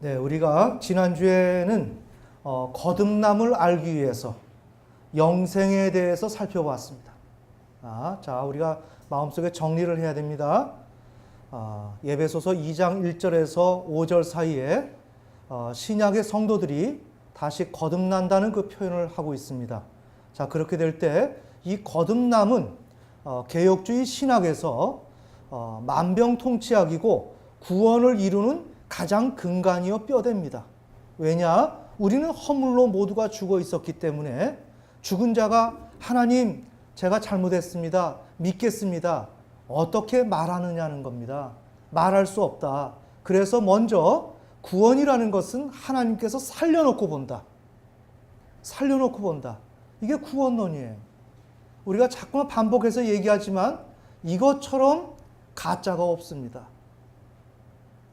네, 우리가 지난주에는 거듭남을 알기 위해서 영생에 대해서 살펴봤습니다. 자, 우리가 마음속에 정리를 해야 됩니다. 예배소서 2장 1절에서 5절 사이에 신약의 성도들이 다시 거듭난다는 그 표현을 하고 있습니다. 자, 그렇게 될 때 이 거듭남은 개혁주의 신학에서 만병통치약이고 구원을 이루는 가장 근간이요 뼈대입니다. 왜냐? 우리는 허물로 모두가 죽어 있었기 때문에 죽은 자가 하나님, 제가 잘못했습니다. 믿겠습니다. 어떻게 말하느냐는 겁니다. 말할 수 없다. 그래서 먼저 구원이라는 것은 하나님께서 살려놓고 본다. 살려놓고 본다. 이게 구원론이에요. 우리가 자꾸만 반복해서 얘기하지만 이것처럼 가짜가 없습니다.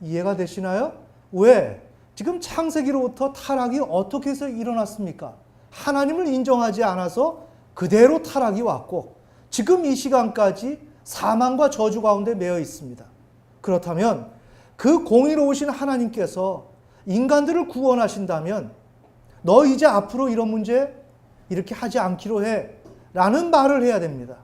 이해가 되시나요? 왜? 지금 창세기로부터 타락이 어떻게 해서 일어났습니까? 하나님을 인정하지 않아서 그대로 타락이 왔고 지금 이 시간까지 사망과 저주 가운데 매여 있습니다. 그렇다면 그 공의로우신 하나님께서 인간들을 구원하신다면 너 이제 앞으로 이런 문제 이렇게 하지 않기로 해 라는 말을 해야 됩니다.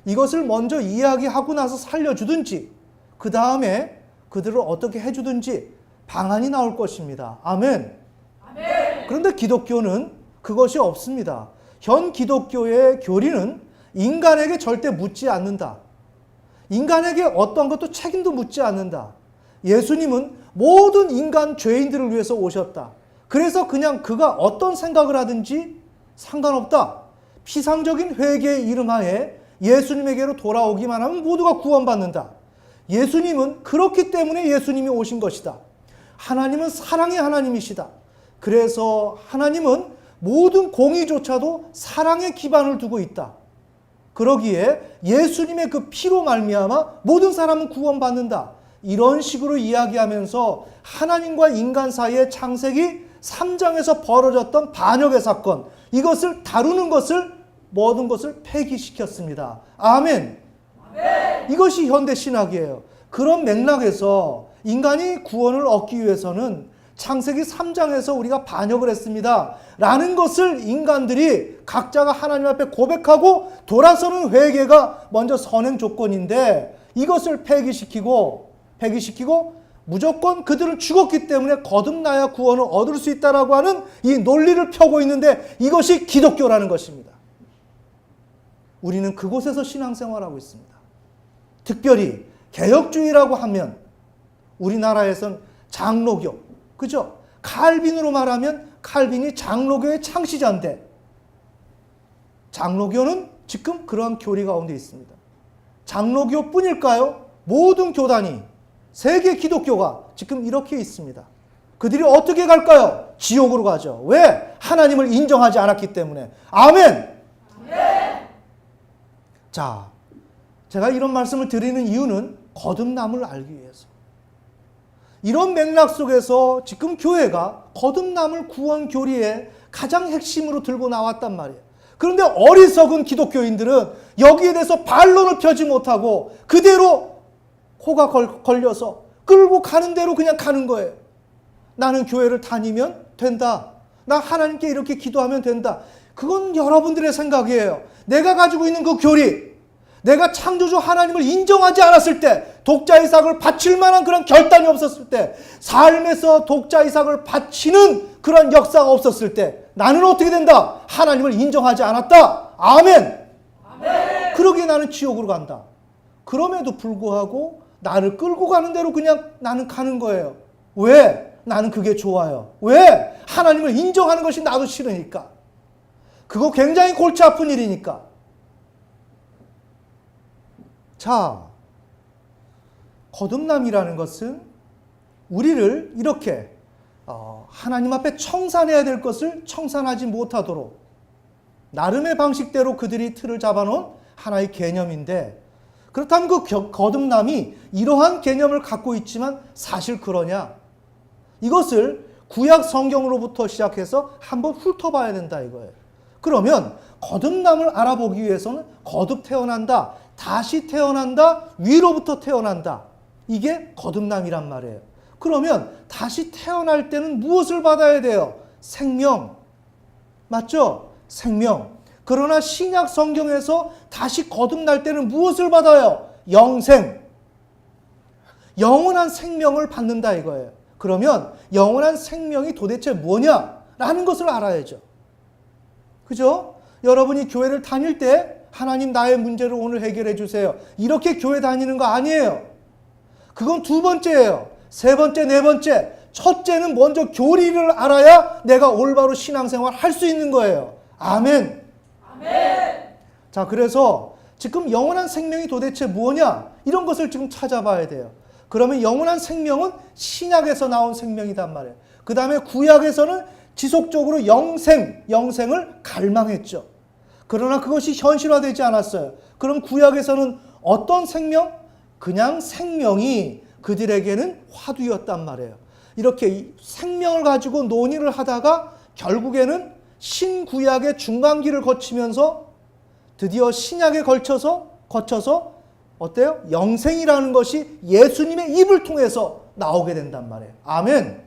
이것을 먼저 이야기하고 나서 살려주든지 그 다음에 그들을 어떻게 해주든지 방안이 나올 것입니다. 아멘. 아멘. 그런데 기독교는 그것이 없습니다. 현 기독교의 교리는 인간에게 절대 묻지 않는다. 인간에게 어떤 것도 책임도 묻지 않는다. 예수님은 모든 인간 죄인들을 위해서 오셨다. 그래서 그냥 그가 어떤 생각을 하든지 상관없다. 피상적인 회개의 이름하에 예수님에게로 돌아오기만 하면 모두가 구원받는다. 예수님은 그렇기 때문에 예수님이 오신 것이다. 하나님은 사랑의 하나님이시다. 그래서 하나님은 모든 공의조차도 사랑에 기반을 두고 있다. 그러기에 예수님의 그 피로 말미암아 모든 사람은 구원받는다. 이런 식으로 이야기하면서 하나님과 인간 사이의 창세기 3장에서 벌어졌던 반역의 사건, 이것을 다루는 것을 모든 것을 폐기시켰습니다. 아멘. 아멘. 이것이 현대 신학이에요. 그런 맥락에서 인간이 구원을 얻기 위해서는 창세기 3장에서 우리가 반역을 했습니다. 라는 것을 인간들이 각자가 하나님 앞에 고백하고 돌아서는 회개가 먼저 선행 조건인데 이것을 폐기시키고 무조건 그들은 죽었기 때문에 거듭나야 구원을 얻을 수 있다라고 하는 이 논리를 펴고 있는데 이것이 기독교라는 것입니다. 우리는 그곳에서 신앙생활하고 있습니다. 특별히 개혁주의라고 하면 우리나라에선 장로교, 그죠? 칼빈으로 말하면 칼빈이 장로교의 창시자인데 장로교는 지금 그러한 교리 가운데 있습니다. 장로교뿐일까요? 모든 교단이 세계 기독교가 지금 이렇게 있습니다. 그들이 어떻게 갈까요? 지옥으로 가죠. 왜? 하나님을 인정하지 않았기 때문에. 아멘! 아멘! 자, 제가 이런 말씀을 드리는 이유는 거듭남을 알기 위해서. 이런 맥락 속에서 지금 교회가 거듭남을 구원 교리의 가장 핵심으로 들고 나왔단 말이에요. 그런데 어리석은 기독교인들은 여기에 대해서 반론을 펴지 못하고 그대로 코가 걸려서 끌고 가는 대로 그냥 가는 거예요. 나는 교회를 다니면 된다. 나 하나님께 이렇게 기도하면 된다. 그건 여러분들의 생각이에요. 내가 가지고 있는 그 교리, 내가 창조주 하나님을 인정하지 않았을 때, 독자 이삭을 바칠 만한 그런 결단이 없었을 때, 삶에서 독자 이삭을 바치는 그런 역사가 없었을 때 나는 어떻게 된다? 하나님을 인정하지 않았다. 아멘. 아멘. 그러기에 나는 지옥으로 간다. 그럼에도 불구하고 나를 끌고 가는 대로 그냥 나는 가는 거예요. 왜? 나는 그게 좋아요. 왜? 하나님을 인정하는 것이 나도 싫으니까. 그거 굉장히 골치 아픈 일이니까. 자, 거듭남이라는 것은 우리를 이렇게 하나님 앞에 청산해야 될 것을 청산하지 못하도록 나름의 방식대로 그들이 틀을 잡아놓은 하나의 개념인데 그렇다면 그 거듭남이 이러한 개념을 갖고 있지만 사실 그러냐? 이것을 구약 성경으로부터 시작해서 한번 훑어봐야 된다 이거예요. 그러면 거듭남을 알아보기 위해서는 거듭 태어난다, 다시 태어난다, 위로부터 태어난다. 이게 거듭남이란 말이에요. 그러면 다시 태어날 때는 무엇을 받아야 돼요? 생명. 맞죠? 생명. 그러나 신약 성경에서 다시 거듭날 때는 무엇을 받아요? 영생. 영원한 생명을 받는다 이거예요. 그러면 영원한 생명이 도대체 뭐냐라는 것을 알아야죠. 그죠? 여러분이 교회를 다닐 때 하나님 나의 문제를 오늘 해결해 주세요. 이렇게 교회 다니는 거 아니에요. 그건 두 번째예요. 세 번째, 네 번째. 첫째는 먼저 교리를 알아야 내가 올바로 신앙생활 할 수 있는 거예요. 아멘. 아멘. 자, 그래서 지금 영원한 생명이 도대체 뭐냐? 이런 것을 지금 찾아봐야 돼요. 그러면 영원한 생명은 신약에서 나온 생명이단 말이에요. 그 다음에 구약에서는 지속적으로 영생을 갈망했죠. 그러나 그것이 현실화되지 않았어요. 그럼 구약에서는 어떤 생명? 그냥 생명이 그들에게는 화두였단 말이에요. 이렇게 생명을 가지고 논의를 하다가 결국에는 신구약의 중간기를 거치면서 드디어 신약에 거쳐서 어때요? 영생이라는 것이 예수님의 입을 통해서 나오게 된단 말이에요. 아멘.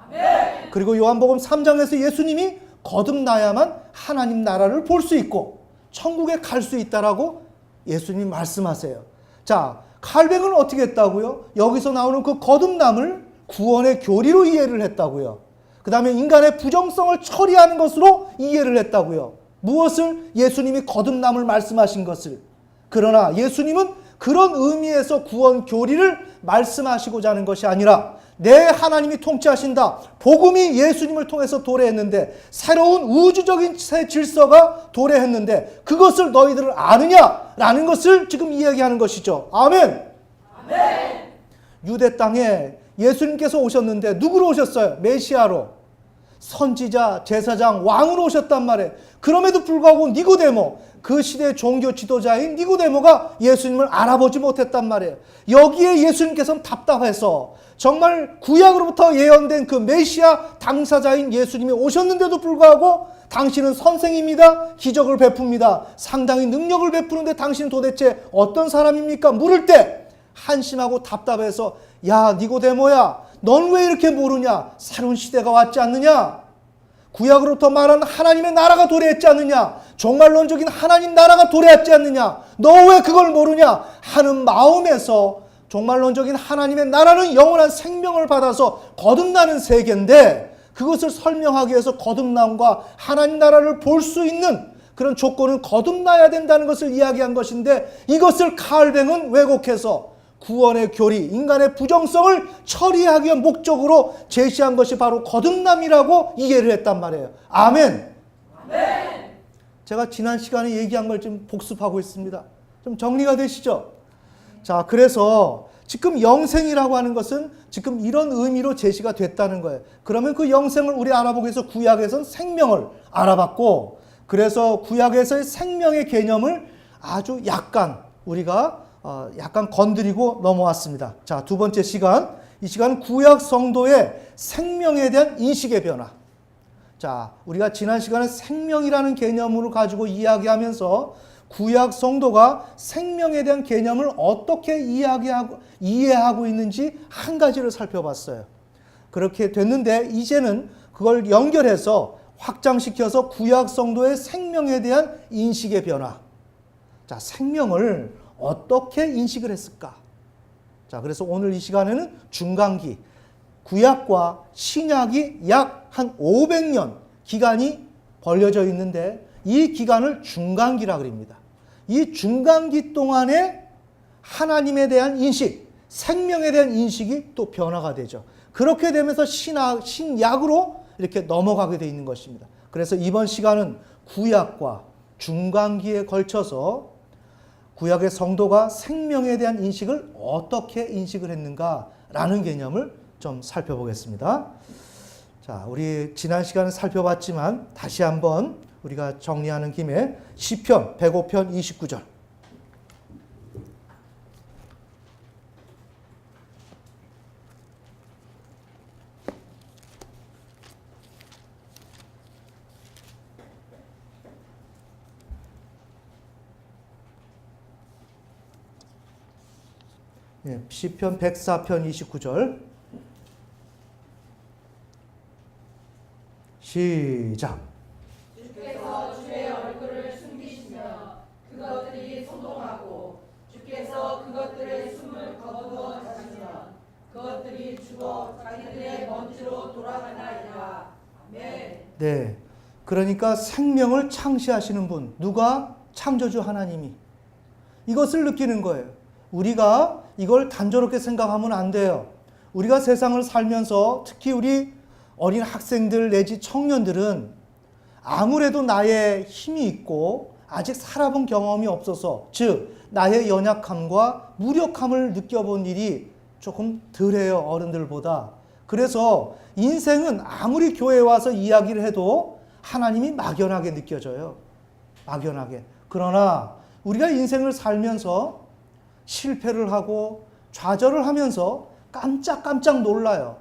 아멘. 그리고 요한복음 3장에서 예수님이 거듭나야만 하나님 나라를 볼 수 있고 천국에 갈 수 있다라고 예수님이 말씀하세요. 자, 칼뱅은 어떻게 했다고요? 여기서 나오는 그 거듭남을 구원의 교리로 이해를 했다고요. 그 다음에 인간의 부정성을 처리하는 것으로 이해를 했다고요. 무엇을? 예수님이 거듭남을 말씀하신 것을. 그러나 예수님은 그런 의미에서 구원 교리를 말씀하시고자 하는 것이 아니라 내 하나님이 통치하신다. 복음이 예수님을 통해서 도래했는데 새로운 우주적인 새 질서가 도래했는데 그것을 너희들은 아느냐라는 것을 지금 이야기하는 것이죠. 아멘. 아멘. 유대 땅에 예수님께서 오셨는데 누구로 오셨어요? 메시아로. 선지자, 제사장, 왕으로 오셨단 말이에요. 그럼에도 불구하고 니고데모, 그 시대의 종교 지도자인 니고데모가 예수님을 알아보지 못했단 말이에요. 여기에 예수님께서는 답답해서 정말 구약으로부터 예언된 그 메시아 당사자인 예수님이 오셨는데도 불구하고 당신은 선생입니다. 기적을 베풉니다. 상당히 능력을 베푸는데 당신은 도대체 어떤 사람입니까? 물을 때 한심하고 답답해서 야 니고데모야 넌 왜 이렇게 모르냐? 새로운 시대가 왔지 않느냐? 구약으로부터 말하는 하나님의 나라가 도래했지 않느냐? 종말론적인 하나님 나라가 도래했지 않느냐? 너 왜 그걸 모르냐? 하는 마음에서 종말론적인 하나님의 나라는 영원한 생명을 받아서 거듭나는 세계인데 그것을 설명하기 위해서 거듭남과 하나님 나라를 볼 수 있는 그런 조건은 거듭나야 된다는 것을 이야기한 것인데 이것을 칼뱅은 왜곡해서 구원의 교리, 인간의 부정성을 처리하기 위한 목적으로 제시한 것이 바로 거듭남이라고 이해를 했단 말이에요. 아멘. 아멘. 제가 지난 시간에 얘기한 걸 좀 복습하고 있습니다. 좀 정리가 되시죠? 자, 그래서 지금 영생이라고 하는 것은 지금 이런 의미로 제시가 됐다는 거예요. 그러면 그 영생을 우리 알아보기 위해서 구약에서는 생명을 알아봤고 그래서 구약에서의 생명의 개념을 아주 약간 우리가 약간 건드리고 넘어왔습니다. 자, 두 번째 시간. 이 시간은 구약 성도의 생명에 대한 인식의 변화. 자, 우리가 지난 시간에 생명이라는 개념을 가지고 이야기하면서 구약 성도가 생명에 대한 개념을 어떻게 이해하고 있는지 한 가지를 살펴봤어요. 그렇게 됐는데 이제는 그걸 연결해서 확장시켜서 구약 성도의 생명에 대한 인식의 변화. 자, 생명을 어떻게 인식을 했을까? 자, 그래서 오늘 이 시간에는 중간기, 구약과 신약이 약 한 500년 기간이 벌려져 있는데 이 기간을 중간기라 그럽니다. 이 중간기 동안에 하나님에 대한 인식, 생명에 대한 인식이 또 변화가 되죠. 그렇게 되면서 신약으로 이렇게 넘어가게 되어 있는 것입니다. 그래서 이번 시간은 구약과 중간기에 걸쳐서 구약의 성도가 생명에 대한 인식을 어떻게 인식을 했는가라는 개념을 좀 살펴보겠습니다. 자, 우리 지난 시간에 살펴봤지만 다시 한번 우리가 정리하는 김에 시편 105편 29절. 시편 104편 29절. 시작. 주께서 주의 얼굴을 숨기시며 그것들이 소동하고 주께서 그것들의 숨을 거두어 가시면 그것들이 죽어 자기들의 먼지로 돌아가나이다. 아멘. 네. 그러니까 생명을 창시하시는 분, 누가? 창조주 하나님이. 이것을 느끼는 거예요. 우리가 이걸 단조롭게 생각하면 안 돼요. 우리가 세상을 살면서 특히 우리 어린 학생들 내지 청년들은 아무래도 나의 힘이 있고 아직 살아본 경험이 없어서, 즉 나의 연약함과 무력함을 느껴본 일이 조금 덜해요, 어른들보다. 그래서 인생은 아무리 교회에 와서 이야기를 해도 하나님이 막연하게 느껴져요. 막연하게. 그러나 우리가 인생을 살면서 실패를 하고 좌절을 하면서 깜짝깜짝 놀라요.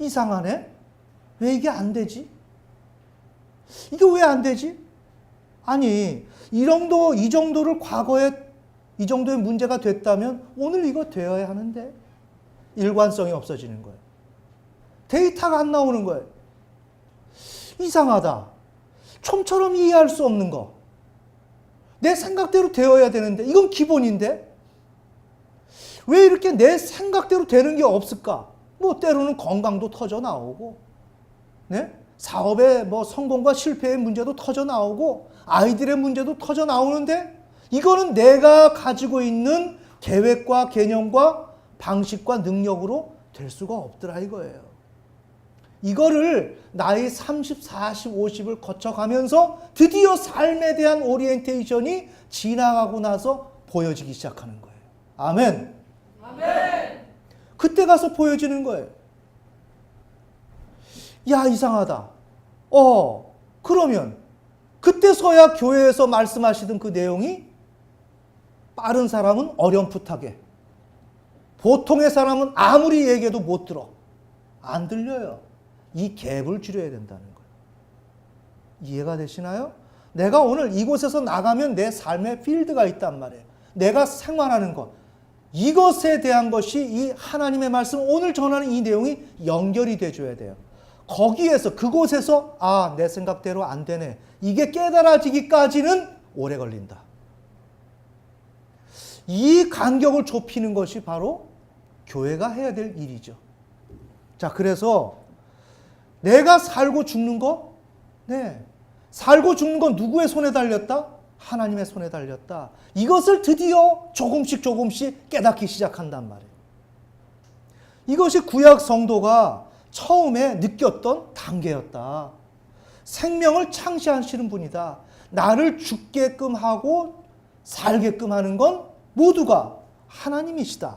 이상하네? 왜 이게 안 되지? 이게 왜 안 되지? 아니, 이 정도를 과거에 이 정도의 문제가 됐다면 오늘 이거 되어야 하는데 일관성이 없어지는 거예요. 데이터가 안 나오는 거예요. 이상하다. 좀처럼 이해할 수 없는 거. 내 생각대로 되어야 되는데 이건 기본인데 왜 이렇게 내 생각대로 되는 게 없을까? 뭐 때로는 건강도 터져 나오고, 네? 사업의 성공과 실패의 문제도 터져 나오고, 아이들의 문제도 터져 나오는데 이거는 내가 가지고 있는 계획과 개념과 방식과 능력으로 될 수가 없더라 이거예요. 이거를 나이 30, 40, 50을 거쳐가면서 드디어 삶에 대한 오리엔테이션이 지나가고 나서 보여지기 시작하는 거예요. 아멘. 아멘. 그때 가서 보여지는 거예요. 야, 이상하다. 그러면 그때서야 교회에서 말씀하시던 그 내용이 빠른 사람은 어렴풋하게, 보통의 사람은 아무리 얘기해도 못 들어. 안 들려요. 이 갭을 줄여야 된다는 거예요. 이해가 되시나요? 내가 오늘 이곳에서 나가면 내 삶의 필드가 있단 말이에요. 내가 생활하는 것. 이것에 대한 것이 이 하나님의 말씀, 오늘 전하는 이 내용이 연결이 돼줘야 돼요. 거기에서, 그곳에서 내 생각대로 안 되네. 이게 깨달아지기까지는 오래 걸린다. 이 간격을 좁히는 것이 바로 교회가 해야 될 일이죠. 자, 그래서 내가 살고 죽는 거? 네. 살고 죽는 건 누구의 손에 달렸다? 하나님의 손에 달렸다. 이것을 드디어 조금씩 깨닫기 시작한단 말이에요. 이것이 구약 성도가 처음에 느꼈던 단계였다. 생명을 창시하시는 분이다. 나를 죽게끔 하고 살게끔 하는 건 모두가 하나님이시다.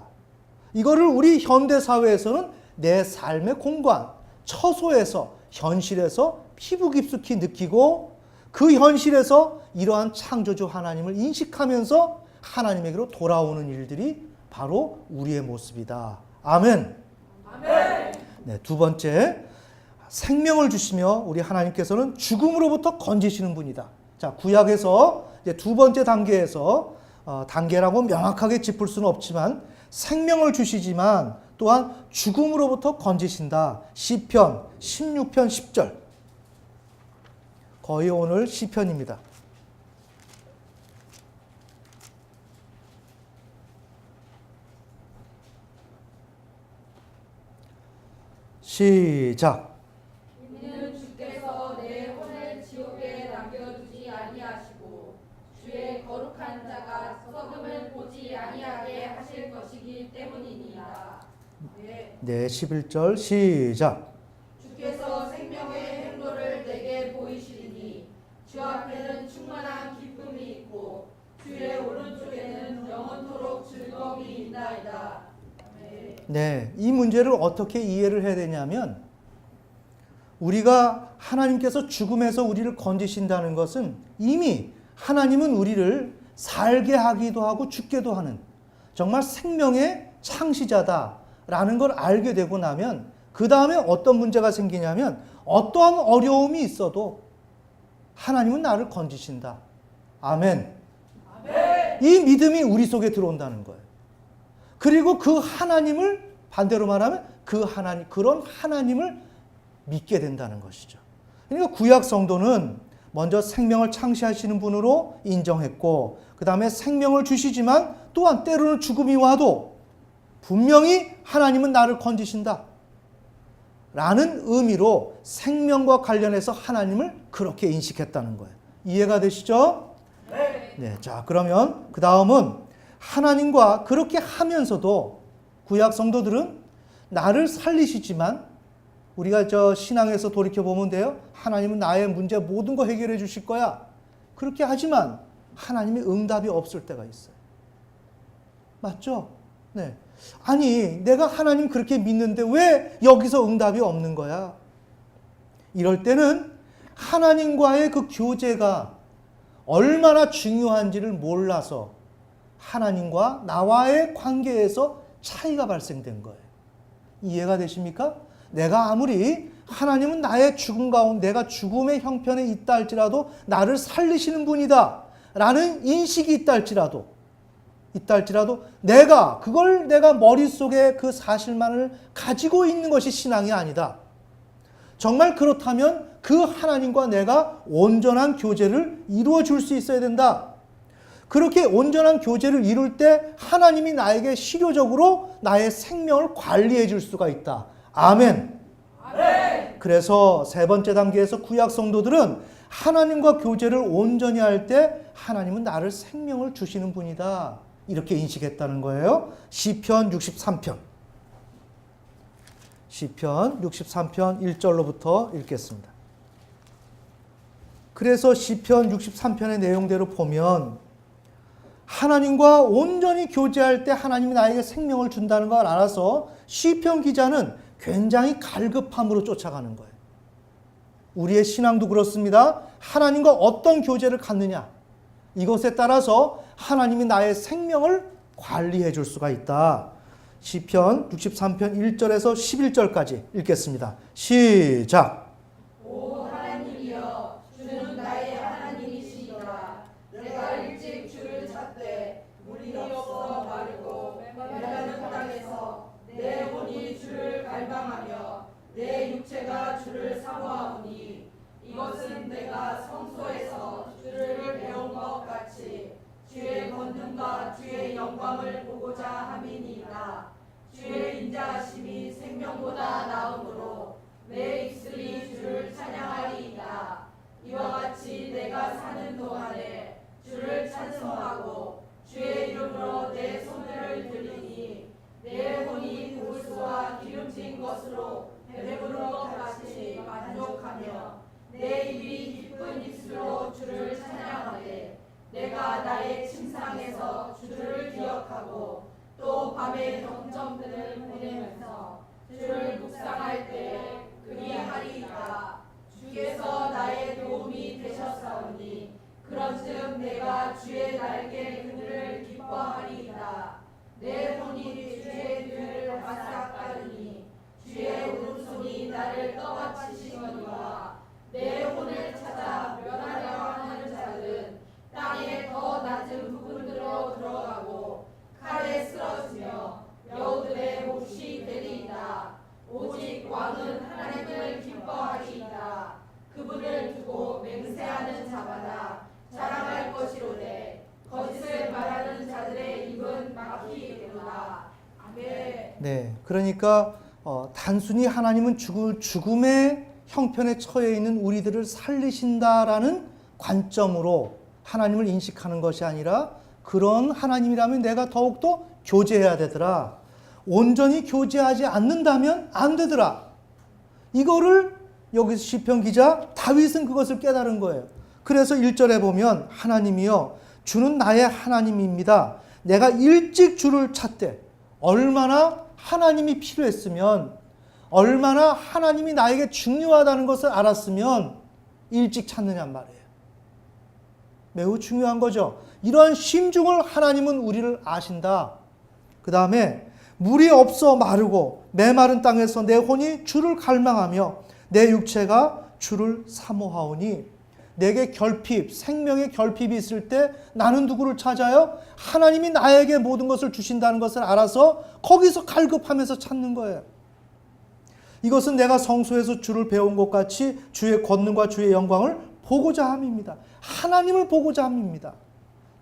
이거를 우리 현대사회에서는 내 삶의 공간, 처소에서, 현실에서 피부 깊숙이 느끼고 그 현실에서 이러한 창조주 하나님을 인식하면서 하나님에게로 돌아오는 일들이 바로 우리의 모습이다. 아멘. 아멘. 네, 두 번째, 생명을 주시며 우리 하나님께서는 죽음으로부터 건지시는 분이다. 자, 구약에서 이제 두 번째 단계에서 단계라고 명확하게 짚을 수는 없지만 생명을 주시지만 또한 죽음으로부터 건지신다. 시편 16편 10절. 거의 오늘 시편입니다. 시작. 이는 주께서 내 혼을 지옥에 남겨두지 아니하시고 주의 거룩한 자가 썩음을 보지 아니하게 하실 것이기 때문이니이다. 네, 11절 시작. 주께서 생명의 행로를 내게 보이시리니 주 앞에는 충만한 기쁨이 있고 주의 오른쪽에는 영원토록 즐거움이 있나이다. 아멘. 네, 이 문제를 어떻게 이해를 해야 되냐면 우리가 하나님께서 죽음에서 우리를 건지신다는 것은 이미 하나님은 우리를 살게 하기도 하고 죽게도 하는 정말 생명의 창시자다라는 걸 알게 되고 나면 그 다음에 어떤 문제가 생기냐면 어떠한 어려움이 있어도 하나님은 나를 건지신다. 아멘. 아멘. 이 믿음이 우리 속에 들어온다는 거예요. 그리고 그 하나님을 반대로 말하면 그 하나님, 그런 하나님을 믿게 된다는 것이죠. 그러니까 구약 성도는 먼저 생명을 창시하시는 분으로 인정했고, 그 다음에 생명을 주시지만 또한 때로는 죽음이 와도 분명히 하나님은 나를 건지신다 라는 의미로 생명과 관련해서 하나님을 그렇게 인식했다는 거예요. 이해가 되시죠? 네. 자, 그러면 그 다음은 하나님과 그렇게 하면서도 구약 성도들은 나를 살리시지만, 우리가 신앙에서 돌이켜보면 돼요. 하나님은 나의 문제 모든 거 해결해 주실 거야. 그렇게 하지만 하나님의 응답이 없을 때가 있어요. 맞죠? 네. 아니, 내가 하나님 그렇게 믿는데 왜 여기서 응답이 없는 거야? 이럴 때는 하나님과의 그 교제가 얼마나 중요한지를 몰라서 하나님과 나와의 관계에서 차이가 발생된 거예요. 이해가 되십니까? 내가 아무리 하나님은 나의 죽음 가운데, 내가 죽음의 형편에 있다 할지라도 나를 살리시는 분이다 라는 인식이 있다 할지라도 내가 머릿속에 그 사실만을 가지고 있는 것이 신앙이 아니다. 정말 그렇다면 그 하나님과 내가 온전한 교제를 이루어 줄 수 있어야 된다. 그렇게 온전한 교제를 이룰 때 하나님이 나에게 실효적으로 나의 생명을 관리해 줄 수가 있다. 아멘. 아멘. 그래서 세 번째 단계에서 구약 성도들은 하나님과 교제를 온전히 할 때 하나님은 나를 생명을 주시는 분이다. 이렇게 인식했다는 거예요. 시편 63편. 시편 63편 1절로부터 읽겠습니다. 그래서 시편 63편의 내용대로 보면 하나님과 온전히 교제할 때 하나님이 나에게 생명을 준다는 걸 알아서 시편 기자는 굉장히 갈급함으로 쫓아가는 거예요. 우리의 신앙도 그렇습니다. 하나님과 어떤 교제를 갖느냐, 이것에 따라서 하나님이 나의 생명을 관리해 줄 수가 있다. 시편 63편 1절에서 11절까지 읽겠습니다. 시작. 오 하나님이여, 주는 나의 하나님이시니라. 내가 일찍 주를 찾되 물이 없어 마르고 메마른 땅에서 내 혼이 주를 갈망하며 내 육체가 주를 사모하오니, 이것은 내가 성소에서 주를 배운 것 같이 주의 권능과 주의 영광을 보고자 함이니이다. 주의 인자하심이 생명보다 나음으로 내 입술이 주를 찬양하리이다. 이와 같이 내가 사는 동안에 주를 찬송하고 주의 이름으로 내 손을 들리니 내 혼이 고수와 기름진 것으로 배부른 것 같이 만족하며 내 입이 기쁜 입술로 주를 찬양하되, 내가 나의 침상에서 주를 기억하고 또 밤에 정점들을 보내면서 주를 묵상할 때에 그리하리이다. 주께서 나의 도움이 되셨사오니 그런즉 내가 주의 날개 그늘을 기뻐하리이다. 내 혼이 주의 뒤를 바싹 따르니 주의 오른손이 나를 떠받치시거니와 내 혼을 찾아 멸하려 하는 자들은 땅의 더 낮은 부분으로 들어가고 칼에 쓰러지며 여우들의 몫이 되리이다. 오직 왕은 하나님을 기뻐하리이다. 그분을 두고 맹세하는 자마다 자랑할 것이로되 거짓을 말하는 자들의 입은 막히리로다. 아멘. 네, 그러니까 단순히 하나님은 죽음의 형편에 처해 있는 우리들을 살리신다라는 관점으로 하나님을 인식하는 것이 아니라, 그런 하나님이라면 내가 더욱더 교제해야 되더라. 온전히 교제하지 않는다면 안 되더라. 이거를 여기서 시편 기자 다윗은 그것을 깨달은 거예요. 그래서 1절에 보면 하나님이여, 주는 나의 하나님입니다. 내가 일찍 주를 찾되, 얼마나 하나님이 필요했으면, 얼마나 하나님이 나에게 중요하다는 것을 알았으면 일찍 찾느냔 말이에요. 매우 중요한 거죠. 이러한 심중을 하나님은 우리를 아신다. 그 다음에 물이 없어 마르고 메마른 땅에서 내 혼이 주를 갈망하며 내 육체가 주를 사모하오니, 내게 결핍, 생명의 결핍이 있을 때 나는 누구를 찾아요? 하나님이 나에게 모든 것을 주신다는 것을 알아서 거기서 갈급하면서 찾는 거예요. 이것은 내가 성소에서 주를 배운 것 같이 주의 권능과 주의 영광을 보고자 함입니다. 하나님을 보고자 함입니다.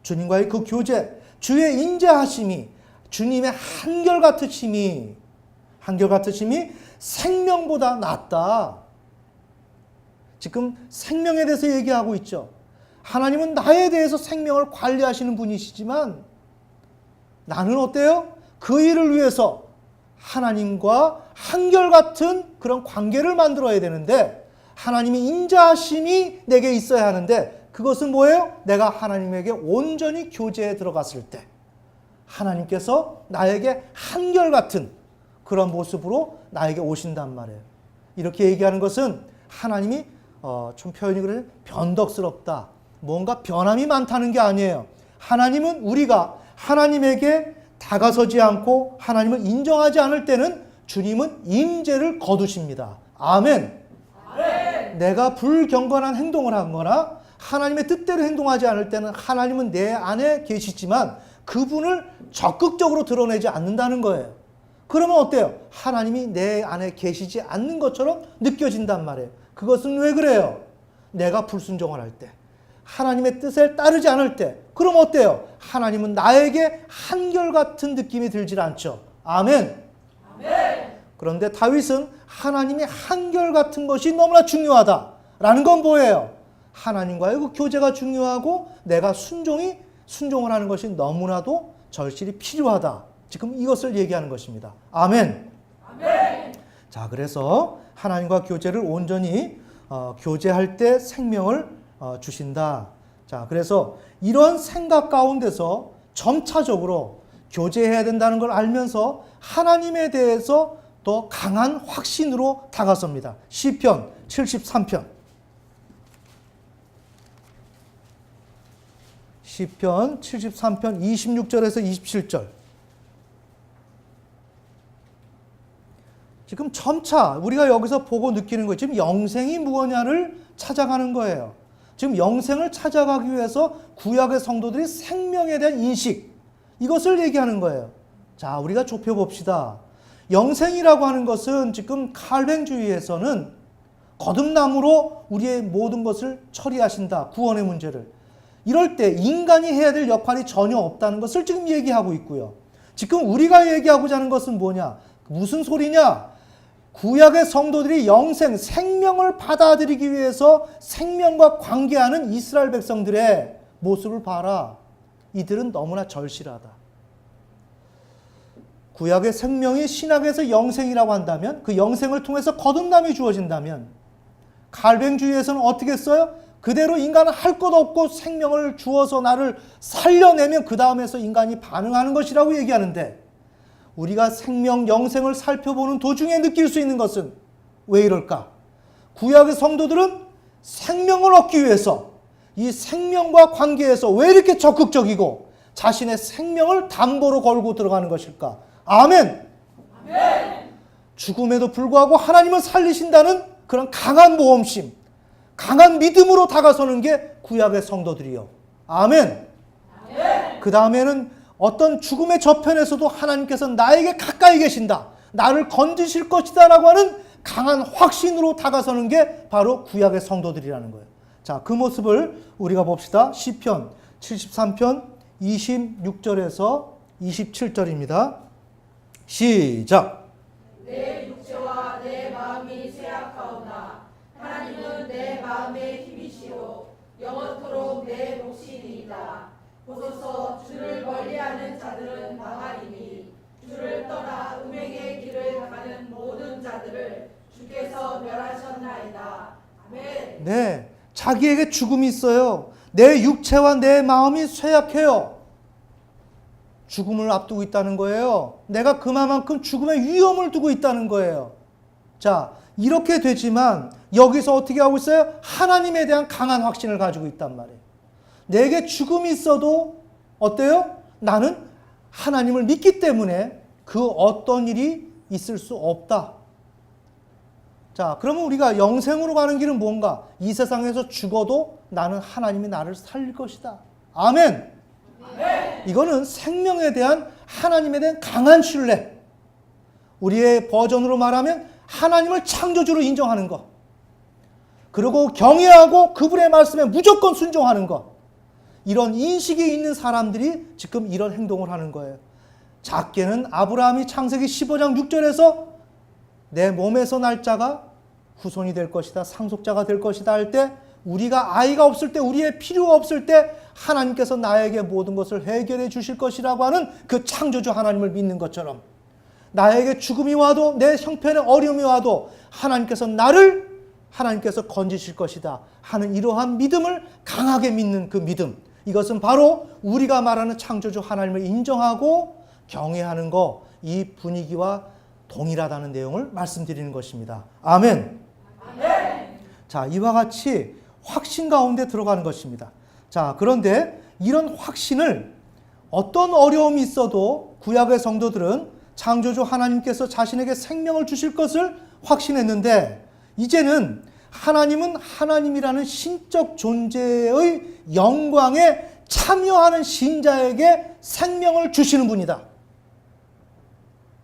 주님과의 그 교제, 주의 인자하심이, 주님의 한결같으심이 생명보다 낫다. 지금 생명에 대해서 얘기하고 있죠. 하나님은 나에 대해서 생명을 관리하시는 분이시지만 나는 어때요? 그 일을 위해서 하나님과 한결같은 그런 관계를 만들어야 되는데 하나님의 인자하심이 내게 있어야 하는데 그것은 뭐예요? 내가 하나님에게 온전히 교제에 들어갔을 때 하나님께서 나에게 한결같은 그런 모습으로 나에게 오신단 말이에요. 이렇게 얘기하는 것은 하나님이 좀 표현이 그래 변덕스럽다. 뭔가 변함이 많다는 게 아니에요. 하나님은 우리가 하나님에게 다가서지 않고 하나님을 인정하지 않을 때는 주님은 임재를 거두십니다. 아멘. 아멘. 내가 불경건한 행동을 하거나 하나님의 뜻대로 행동하지 않을 때는 하나님은 내 안에 계시지만 그분을 적극적으로 드러내지 않는다는 거예요. 그러면 어때요? 하나님이 내 안에 계시지 않는 것처럼 느껴진단 말이에요. 그것은 왜 그래요? 내가 불순종을 할 때, 하나님의 뜻에 따르지 않을 때, 그럼 어때요? 하나님은 나에게 한결같은 느낌이 들질 않죠. 아멘. 아멘. 그런데 다윗은 하나님의 한결같은 것이 너무나 중요하다라는 건 뭐예요? 하나님과의 그 교제가 중요하고 내가 순종을 하는 것이 너무나도 절실히 필요하다. 지금 이것을 얘기하는 것입니다. 아멘. 아멘. 자, 그래서 하나님과 교제를 온전히 교제할 때 생명을 주신다. 자, 그래서 이런 생각 가운데서 점차적으로 교제해야 된다는 걸 알면서 하나님에 대해서 더 강한 확신으로 다가섭니다. 시편 73편. 시편 73편 26절에서 27절. 지금 점차 우리가 여기서 보고 느끼는 거예요. 지금 영생이 무엇냐를 찾아가는 거예요. 지금 영생을 찾아가기 위해서 구약의 성도들이 생명에 대한 인식, 이것을 얘기하는 거예요. 자, 우리가 좁혀봅시다. 영생이라고 하는 것은 지금 칼뱅주의에서는 거듭남으로 우리의 모든 것을 처리하신다. 구원의 문제를. 이럴 때 인간이 해야 될 역할이 전혀 없다는 것을 지금 얘기하고 있고요. 지금 우리가 얘기하고자 하는 것은 뭐냐? 무슨 소리냐? 구약의 성도들이 영생, 생명을 받아들이기 위해서 생명과 관계하는 이스라엘 백성들의 모습을 봐라. 이들은 너무나 절실하다. 구약의 생명이 신약에서 영생이라고 한다면 그 영생을 통해서 거듭남이 주어진다면 칼뱅주의에서는 어떻게 했어요? 그대로 인간은 할 것 없고 생명을 주어서 나를 살려내면 그 다음에서 인간이 반응하는 것이라고 얘기하는데 우리가 생명, 영생을 살펴보는 도중에 느낄 수 있는 것은 왜 이럴까? 구약의 성도들은 생명을 얻기 위해서 이 생명과 관계에서 왜 이렇게 적극적이고 자신의 생명을 담보로 걸고 들어가는 것일까? 아멘! 아멘! 죽음에도 불구하고 하나님을 살리신다는 그런 강한 모험심, 강한 믿음으로 다가서는 게 구약의 성도들이요. 아멘! 아멘! 그 다음에는 어떤 죽음의 저편에서도 하나님께서 나에게 가까이 계신다. 나를 건지실 것이다 라고 하는 강한 확신으로 다가서는 게 바로 구약의 성도들이라는 거예요. 자, 그 모습을 우리가 봅시다. 시편 73편 26절에서 27절입니다. 시작. 내 육체와 내 마음이 쇠약하오나 하나님은 내 마음의 힘이시오 영원토록 내 목시이니이다. 보소서 주를 멀리하는 자들은 망하리니 주를 떠나 음행의 길을 가는 모든 자들을 주께서 멸하셨나이다. 아멘. 네, 자기에게 죽음이 있어요. 내 육체와 내 마음이 쇠약해요. 죽음을 앞두고 있다는 거예요. 내가 그만큼 죽음의 위험을 두고 있다는 거예요. 자, 이렇게 되지만 여기서 어떻게 하고 있어요? 하나님에 대한 강한 확신을 가지고 있단 말이에요. 내게 죽음이 있어도 어때요? 나는 하나님을 믿기 때문에 그 어떤 일이 있을 수 없다. 자, 그러면 우리가 영생으로 가는 길은 뭔가? 이 세상에서 죽어도 나는 하나님이 나를 살릴 것이다. 아멘. 아멘. 이거는 생명에 대한 하나님에 대한 강한 신뢰. 우리의 버전으로 말하면 하나님을 창조주로 인정하는 것. 그리고 경외하고 그분의 말씀에 무조건 순종하는 것. 이런 인식이 있는 사람들이 지금 이런 행동을 하는 거예요. 작게는 아브라함이 창세기 15장 6절에서 내 몸에서 날 자가 후손이 될 것이다, 상속자가 될 것이다 할 때, 우리가 아이가 없을 때, 우리의 필요가 없을 때 하나님께서 나에게 모든 것을 해결해 주실 것이라고 하는 그 창조주 하나님을 믿는 것처럼, 나에게 죽음이 와도 내 형편에 어려움이 와도 하나님께서 건지실 것이다 하는 이러한 믿음을 강하게 믿는 그 믿음, 이것은 바로 우리가 말하는 창조주 하나님을 인정하고 경외하는 것, 이 분위기와 동일하다는 내용을 말씀드리는 것입니다. 아멘. 아멘. 자, 이와 같이 확신 가운데 들어가는 것입니다. 자, 그런데 이런 확신을 어떤 어려움이 있어도 구약의 성도들은 창조주 하나님께서 자신에게 생명을 주실 것을 확신했는데, 이제는 하나님은 하나님이라는 신적 존재의 영광에 참여하는 신자에게 생명을 주시는 분이다.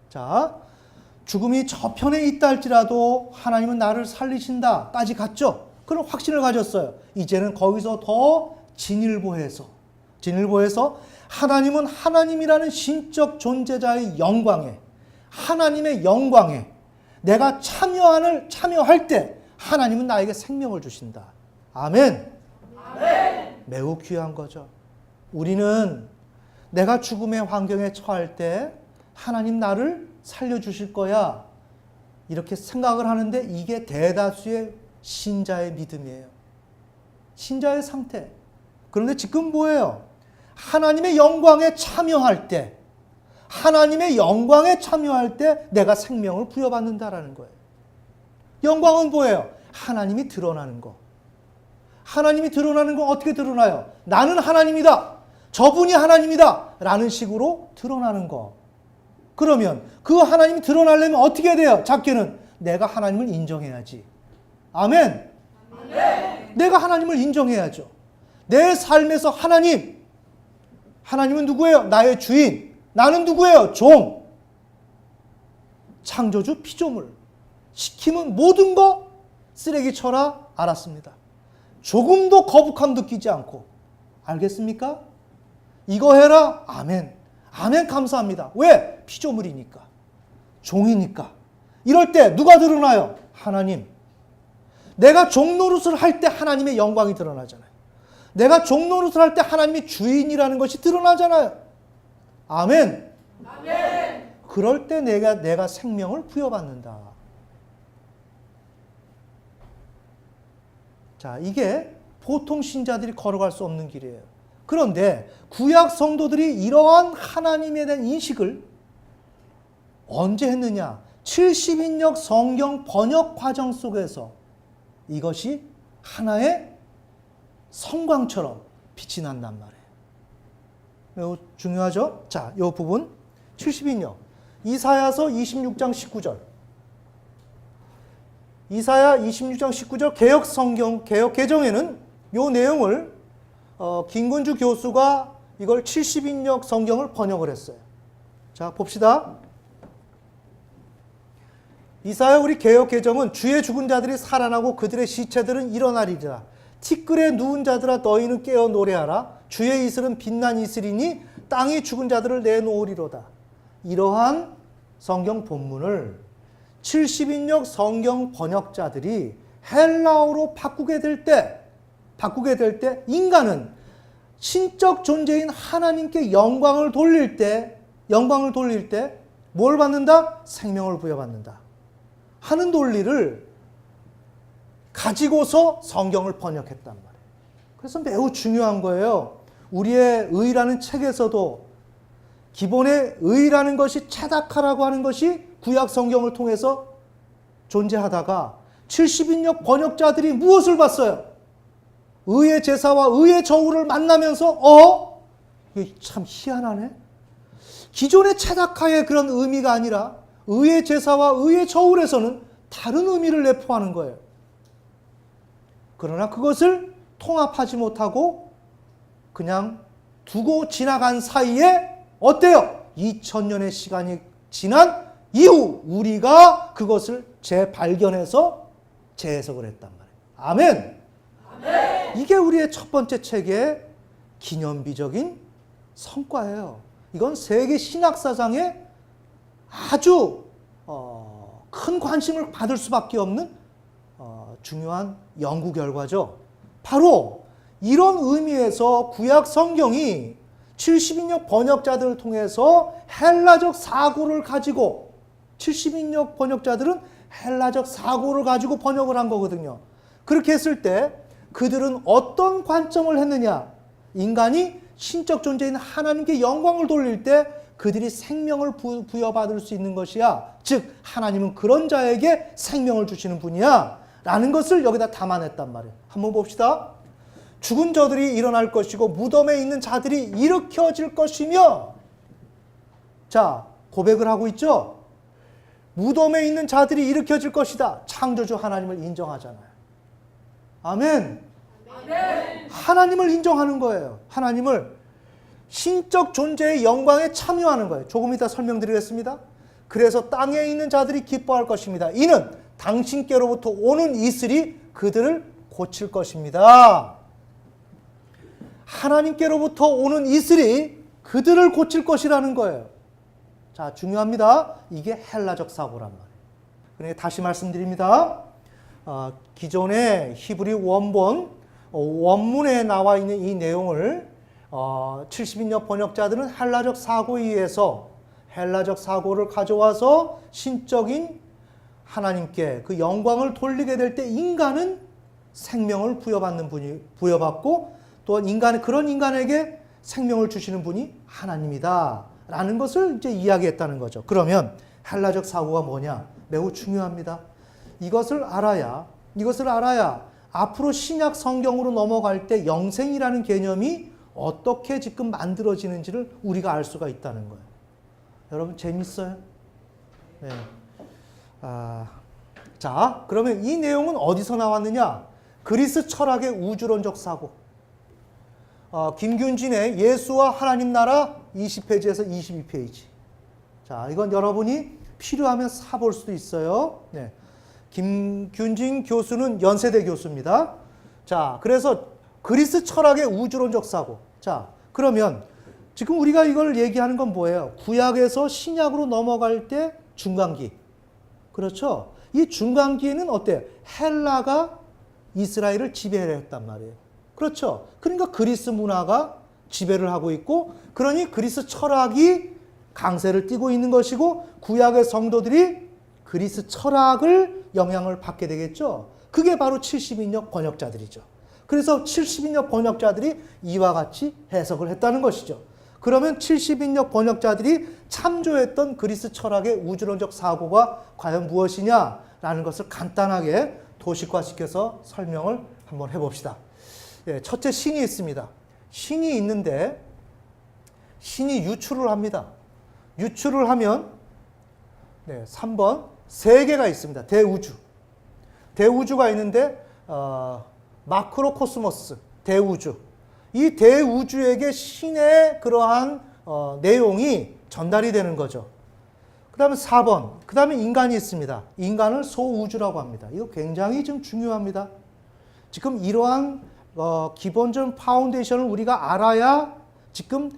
자, 죽음이 저편에 있다 할지라도 하나님은 나를 살리신다까지 갔죠. 그런 확신을 가졌어요. 이제는 거기서 더 진일보해서 하나님은 하나님이라는 신적 존재자의 영광에, 하나님의 영광에 내가 참여할 때 하나님은 나에게 생명을 주신다. 아멘. 아멘. 매우 귀한 거죠. 우리는 내가 죽음의 환경에 처할 때 하나님 나를 살려주실 거야, 이렇게 생각을 하는데, 이게 대다수의 신자의 믿음이에요. 신자의 상태. 그런데 지금 뭐예요? 하나님의 영광에 참여할 때 내가 생명을 부여받는다라는 거예요. 영광은 뭐예요? 하나님이 드러나는 거. 하나님이 드러나는 건 어떻게 드러나요? 나는 하나님이다, 저분이 하나님이다 라는 식으로 드러나는 거. 그러면 그 하나님이 드러나려면 어떻게 해야 돼요? 작게는 내가 하나님을 인정해야지. 아멘. 아멘. 내가 하나님을 인정해야죠. 내 삶에서 하나님은 누구예요? 나의 주인. 나는 누구예요? 종. 창조주 피조물. 시키면 모든 거 쓰레기 쳐라 알았습니다. 조금도 거북함 느끼지 않고. 알겠습니까? 이거 해라. 아멘. 아멘, 감사합니다. 왜? 피조물이니까. 종이니까. 이럴 때 누가 드러나요? 하나님. 내가 종 노릇을 할 때 하나님의 영광이 드러나잖아요. 내가 종 노릇을 할 때 하나님이 주인이라는 것이 드러나잖아요. 아멘. 아멘. 그럴 때 내가 생명을 부여받는다. 자, 이게 보통 신자들이 걸어갈 수 없는 길이에요. 그런데 구약 성도들이 이러한 하나님에 대한 인식을 언제 했느냐? 70인역 성경 번역 과정 속에서 이것이 하나의 성광처럼 빛이 난단 말이에요. 매우 중요하죠? 자, 이 부분 70인역 이사야서 26장 19절, 이사야 26장 19절 개역 성경 개역 개정에는 이 내용을 김근주 교수가 이걸 70인역 성경을 번역을 했어요. 자, 봅시다. 이사야 우리 개역 개정은 주의 죽은 자들이 살아나고 그들의 시체들은 일어나리라. 티끌에 누운 자들아 너희는 깨어 노래하라. 주의 이슬은 빛난 이슬이니 땅이 죽은 자들을 내놓으리로다. 이러한 성경 본문을 70인역 성경 번역자들이 헬라어로 바꾸게 될 때 인간은 신적 존재인 하나님께 영광을 돌릴 때 뭘 받는다? 생명을 부여받는다 하는 논리를 가지고서 성경을 번역했단 말이에요. 그래서 매우 중요한 거예요. 우리의 의라는 책에서도 기본의 의라는 것이 체다카라고 하는 것이 구약 성경을 통해서 존재하다가 70인역 번역자들이 무엇을 봤어요? 의의 제사와 의의 저울을 만나면서 이게 참 희한하네. 기존의 체다카의 그런 의미가 아니라 의의 제사와 의의 저울에서는 다른 의미를 내포하는 거예요. 그러나 그것을 통합하지 못하고 그냥 두고 지나간 사이에 어때요? 2000년의 시간이 지난 이후 우리가 그것을 재발견해서 재해석을 했단 말이에요. 아멘. 아멘. 이게 우리의 첫 번째 책의 기념비적인 성과예요. 이건 세계 신학사상에 아주 큰 관심을 받을 수밖에 없는 중요한 연구 결과죠. 바로 이런 의미에서 구약 성경이 70인역 번역자들을 통해서 헬라적 사고를 가지고 70인역 번역자들은 헬라적 사고를 가지고 번역을 한 거거든요. 그렇게 했을 때 그들은 어떤 관점을 했느냐? 인간이 신적 존재인 하나님께 영광을 돌릴 때 그들이 생명을 부여받을 수 있는 것이야. 즉 하나님은 그런 자에게 생명을 주시는 분이야 라는 것을 여기다 담아냈단 말이에요. 한번 봅시다. 죽은 자들이 일어날 것이고 무덤에 있는 자들이 일으켜질 것이며, 자 고백을 하고 있죠. 무덤에 있는 자들이 일으켜질 것이다. 창조주 하나님을 인정하잖아요. 아멘. 아멘. 하나님을 인정하는 거예요. 하나님을 신적 존재의 영광에 참여하는 거예요. 조금 이따 설명드리겠습니다. 그래서 땅에 있는 자들이 기뻐할 것입니다. 이는 당신께로부터 오는 이슬이 그들을 고칠 것입니다. 하나님께로부터 오는 이슬이 그들을 고칠 것이라는 거예요. 자, 중요합니다. 이게 헬라적 사고란 말이에요. 그러니까 다시 말씀드립니다. 기존의 히브리 원문에 나와 있는 이 내용을 70인역 번역자들은 헬라적 사고에 의해서 헬라적 사고를 가져와서 신적인 하나님께 그 영광을 돌리게 될 때 인간은 생명을 부여받고 또한 그런 인간에게 생명을 주시는 분이 하나님이다 라는 것을 이제 이야기했다는 거죠. 그러면 헬라적 사고가 뭐냐? 매우 중요합니다. 이것을 알아야 앞으로 신약 성경으로 넘어갈 때 영생이라는 개념이 어떻게 지금 만들어지는지를 우리가 알 수가 있다는 거예요. 여러분 재밌어요? 네. 자, 그러면 이 내용은 어디서 나왔느냐? 그리스 철학의 우주론적 사고. 김균진의 예수와 하나님 나라 20페이지에서 22페이지. 자, 이건 여러분이 필요하면 사볼 수도 있어요. 네. 김균진 교수는 연세대 교수입니다. 자, 그래서 그리스 철학의 우주론적 사고. 자, 그러면 지금 우리가 이걸 얘기하는 건 뭐예요? 구약에서 신약으로 넘어갈 때 중간기. 그렇죠? 이 중간기에는 어때요? 헬라가 이스라엘을 지배를 했단 말이에요. 그렇죠? 그러니까 그리스 문화가 지배를 하고 있고, 그러니 그리스 철학이 강세를 띠고 있는 것이고, 구약의 성도들이 그리스 철학을 영향을 받게 되겠죠. 그게 바로 70인역 번역자들이죠. 그래서 70인역 번역자들이 이와 같이 해석을 했다는 것이죠. 그러면 70인역 번역자들이 참조했던 그리스 철학의 우주론적 사고가 과연 무엇이냐라는 것을 간단하게 도식화시켜서 설명을 한번 해봅시다. 예, 첫째, 신이 있습니다. 신이 있는데 신이 유출을 합니다. 유출을 하면 3번 세계가 있습니다. 대우주. 대우주가 있는데 마크로코스모스, 대우주. 이 대우주에게 신의 그러한 내용이 전달이 되는 거죠. 그 다음에 4번. 그 다음에 인간이 있습니다. 인간을 소우주라고 합니다. 이거 굉장히 좀 중요합니다. 지금 이러한 기본적인 파운데이션을 우리가 알아야 지금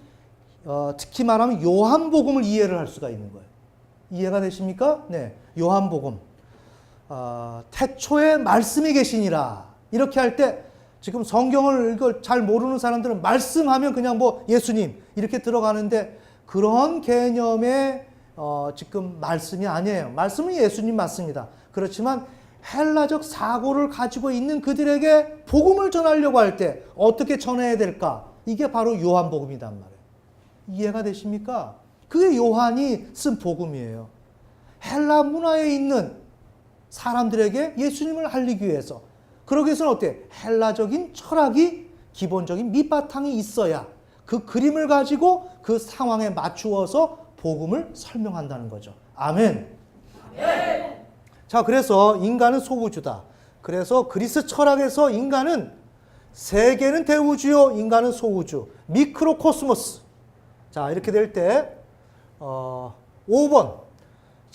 특히 말하면 요한복음을 이해를 할 수가 있는 거예요. 이해가 되십니까? 네. 요한복음. 태초에 말씀이 계시니라. 이렇게 할 때 지금 성경을 이걸 잘 모르는 사람들은 말씀하면 그냥 뭐 예수님 이렇게 들어가는데 그런 개념의 지금 말씀이 아니에요. 말씀은 예수님 맞습니다. 그렇지만 헬라적 사고를 가지고 있는 그들에게 복음을 전하려고 할 때 어떻게 전해야 될까? 이게 바로 요한복음이란 말이에요. 이해가 되십니까? 그게 요한이 쓴 복음이에요. 헬라 문화에 있는 사람들에게 예수님을 알리기 위해서. 그러기 위해서는 어때? 헬라적인 철학이 기본적인 밑바탕이 있어야 그 그림을 가지고 그 상황에 맞추어서 복음을 설명한다는 거죠. 아멘. 아멘. 자, 그래서 인간은 소우주다. 그래서 그리스 철학에서 인간은 세계는 대우주요, 인간은 소우주. 미크로코스모스. 자, 이렇게 될 때 5번.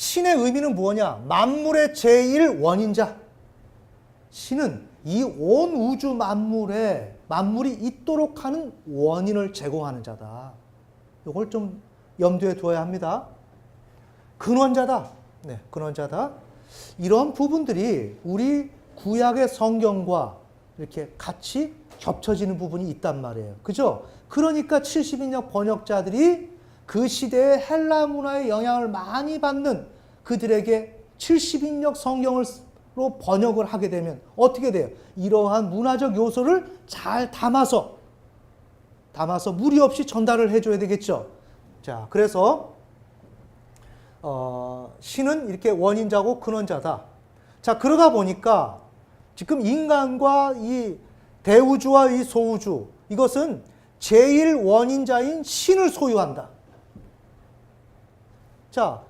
신의 의미는 뭐냐? 만물의 제일 원인자. 신은 이 온 우주 만물이 있도록 하는 원인을 제공하는 자다. 이걸 좀 염두에 두어야 합니다. 근원자다. 네, 근원자다. 이런 부분들이 우리 구약의 성경과 이렇게 같이 겹쳐지는 부분이 있단 말이에요. 그죠? 그러니까 70인역 번역자들이 그 시대의 헬라 문화의 영향을 많이 받는 그들에게 70인역 성경으로 번역을 하게 되면 어떻게 돼요? 이러한 문화적 요소를 잘 담아서 무리 없이 전달을 해줘야 되겠죠. 자, 그래서 신은 이렇게 원인자고 근원자다. 자, 그러다 보니까 지금 인간과 이 대우주와 이 소우주, 이것은 제일 원인자인 신을 소유한다. 자,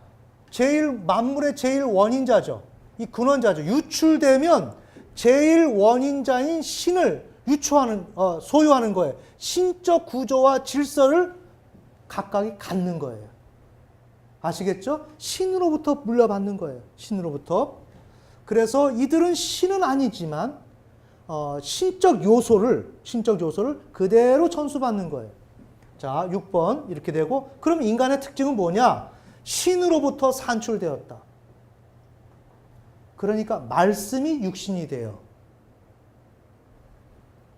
만물의 제일 원인자죠. 이 근원자죠. 유출되면 제일 원인자인 신을 소유하는 거예요. 신적 구조와 질서를 각각이 갖는 거예요. 아시겠죠? 신으로부터 물려받는 거예요. 신으로부터. 그래서 이들은 신은 아니지만 신적 요소를 그대로 전수받는 거예요. 자, 6번 이렇게 되고, 그럼 인간의 특징은 뭐냐? 신으로부터 산출되었다. 그러니까 말씀이 육신이 돼요.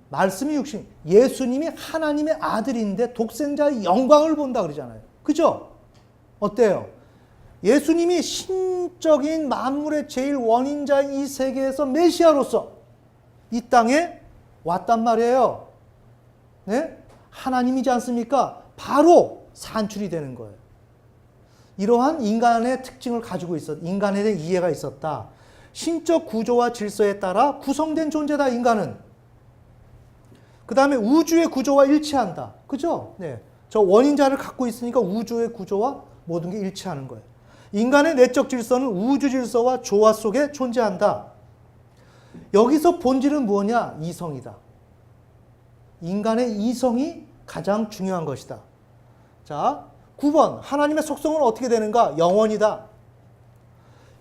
말씀이 육신. 예수님이 하나님의 아들인데 독생자의 영광을 본다 그러잖아요. 그죠? 어때요? 예수님이 신적인 만물의 제일 원인자인 이 세계에서 메시아로서 이 땅에 왔단 말이에요. 네? 하나님이지 않습니까? 바로 산출이 되는 거예요. 이러한 인간의 특징을 가지고 인간에 대한 이해가 있었다. 신적 구조와 질서에 따라 구성된 존재다, 인간은. 그 다음에 우주의 구조와 일치한다. 그죠? 네. 저 원인자를 갖고 있으니까 우주의 구조와 모든 게 일치하는 거예요. 인간의 내적 질서는 우주 질서와 조화 속에 존재한다. 여기서 본질은 뭐냐? 이성이다. 인간의 이성이 가장 중요한 것이다. 자, 9번. 하나님의 속성은 어떻게 되는가? 영원이다.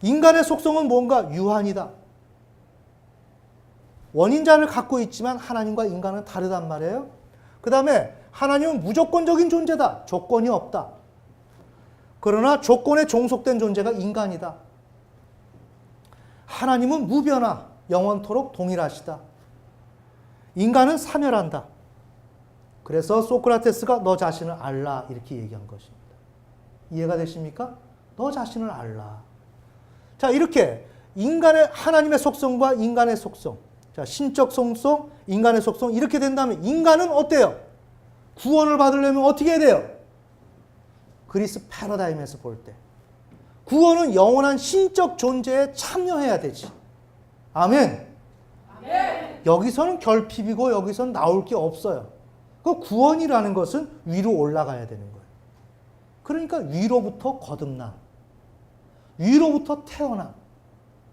인간의 속성은 뭔가? 유한이다. 원인자를 갖고 있지만 하나님과 인간은 다르단 말이에요. 그 다음에 하나님은 무조건적인 존재다. 조건이 없다. 그러나 조건에 종속된 존재가 인간이다. 하나님은 무변화, 영원토록 동일하시다. 인간은 사멸한다. 그래서 소크라테스가 너 자신을 알라 이렇게 얘기한 것입니다. 이해가 되십니까? 너 자신을 알라. 자, 이렇게 하나님의 속성과 인간의 속성, 자, 신적 속성, 인간의 속성 이렇게 된다면 인간은 어때요? 구원을 받으려면 어떻게 해야 돼요? 그리스 패러다임에서 볼 때 구원은 영원한 신적 존재에 참여해야 되지. 아멘. 아멘. 여기서는 결핍이고 여기서는 나올 게 없어요. 그 구원이라는 것은 위로 올라가야 되는 거예요. 그러니까 위로부터 거듭남, 위로부터 태어남.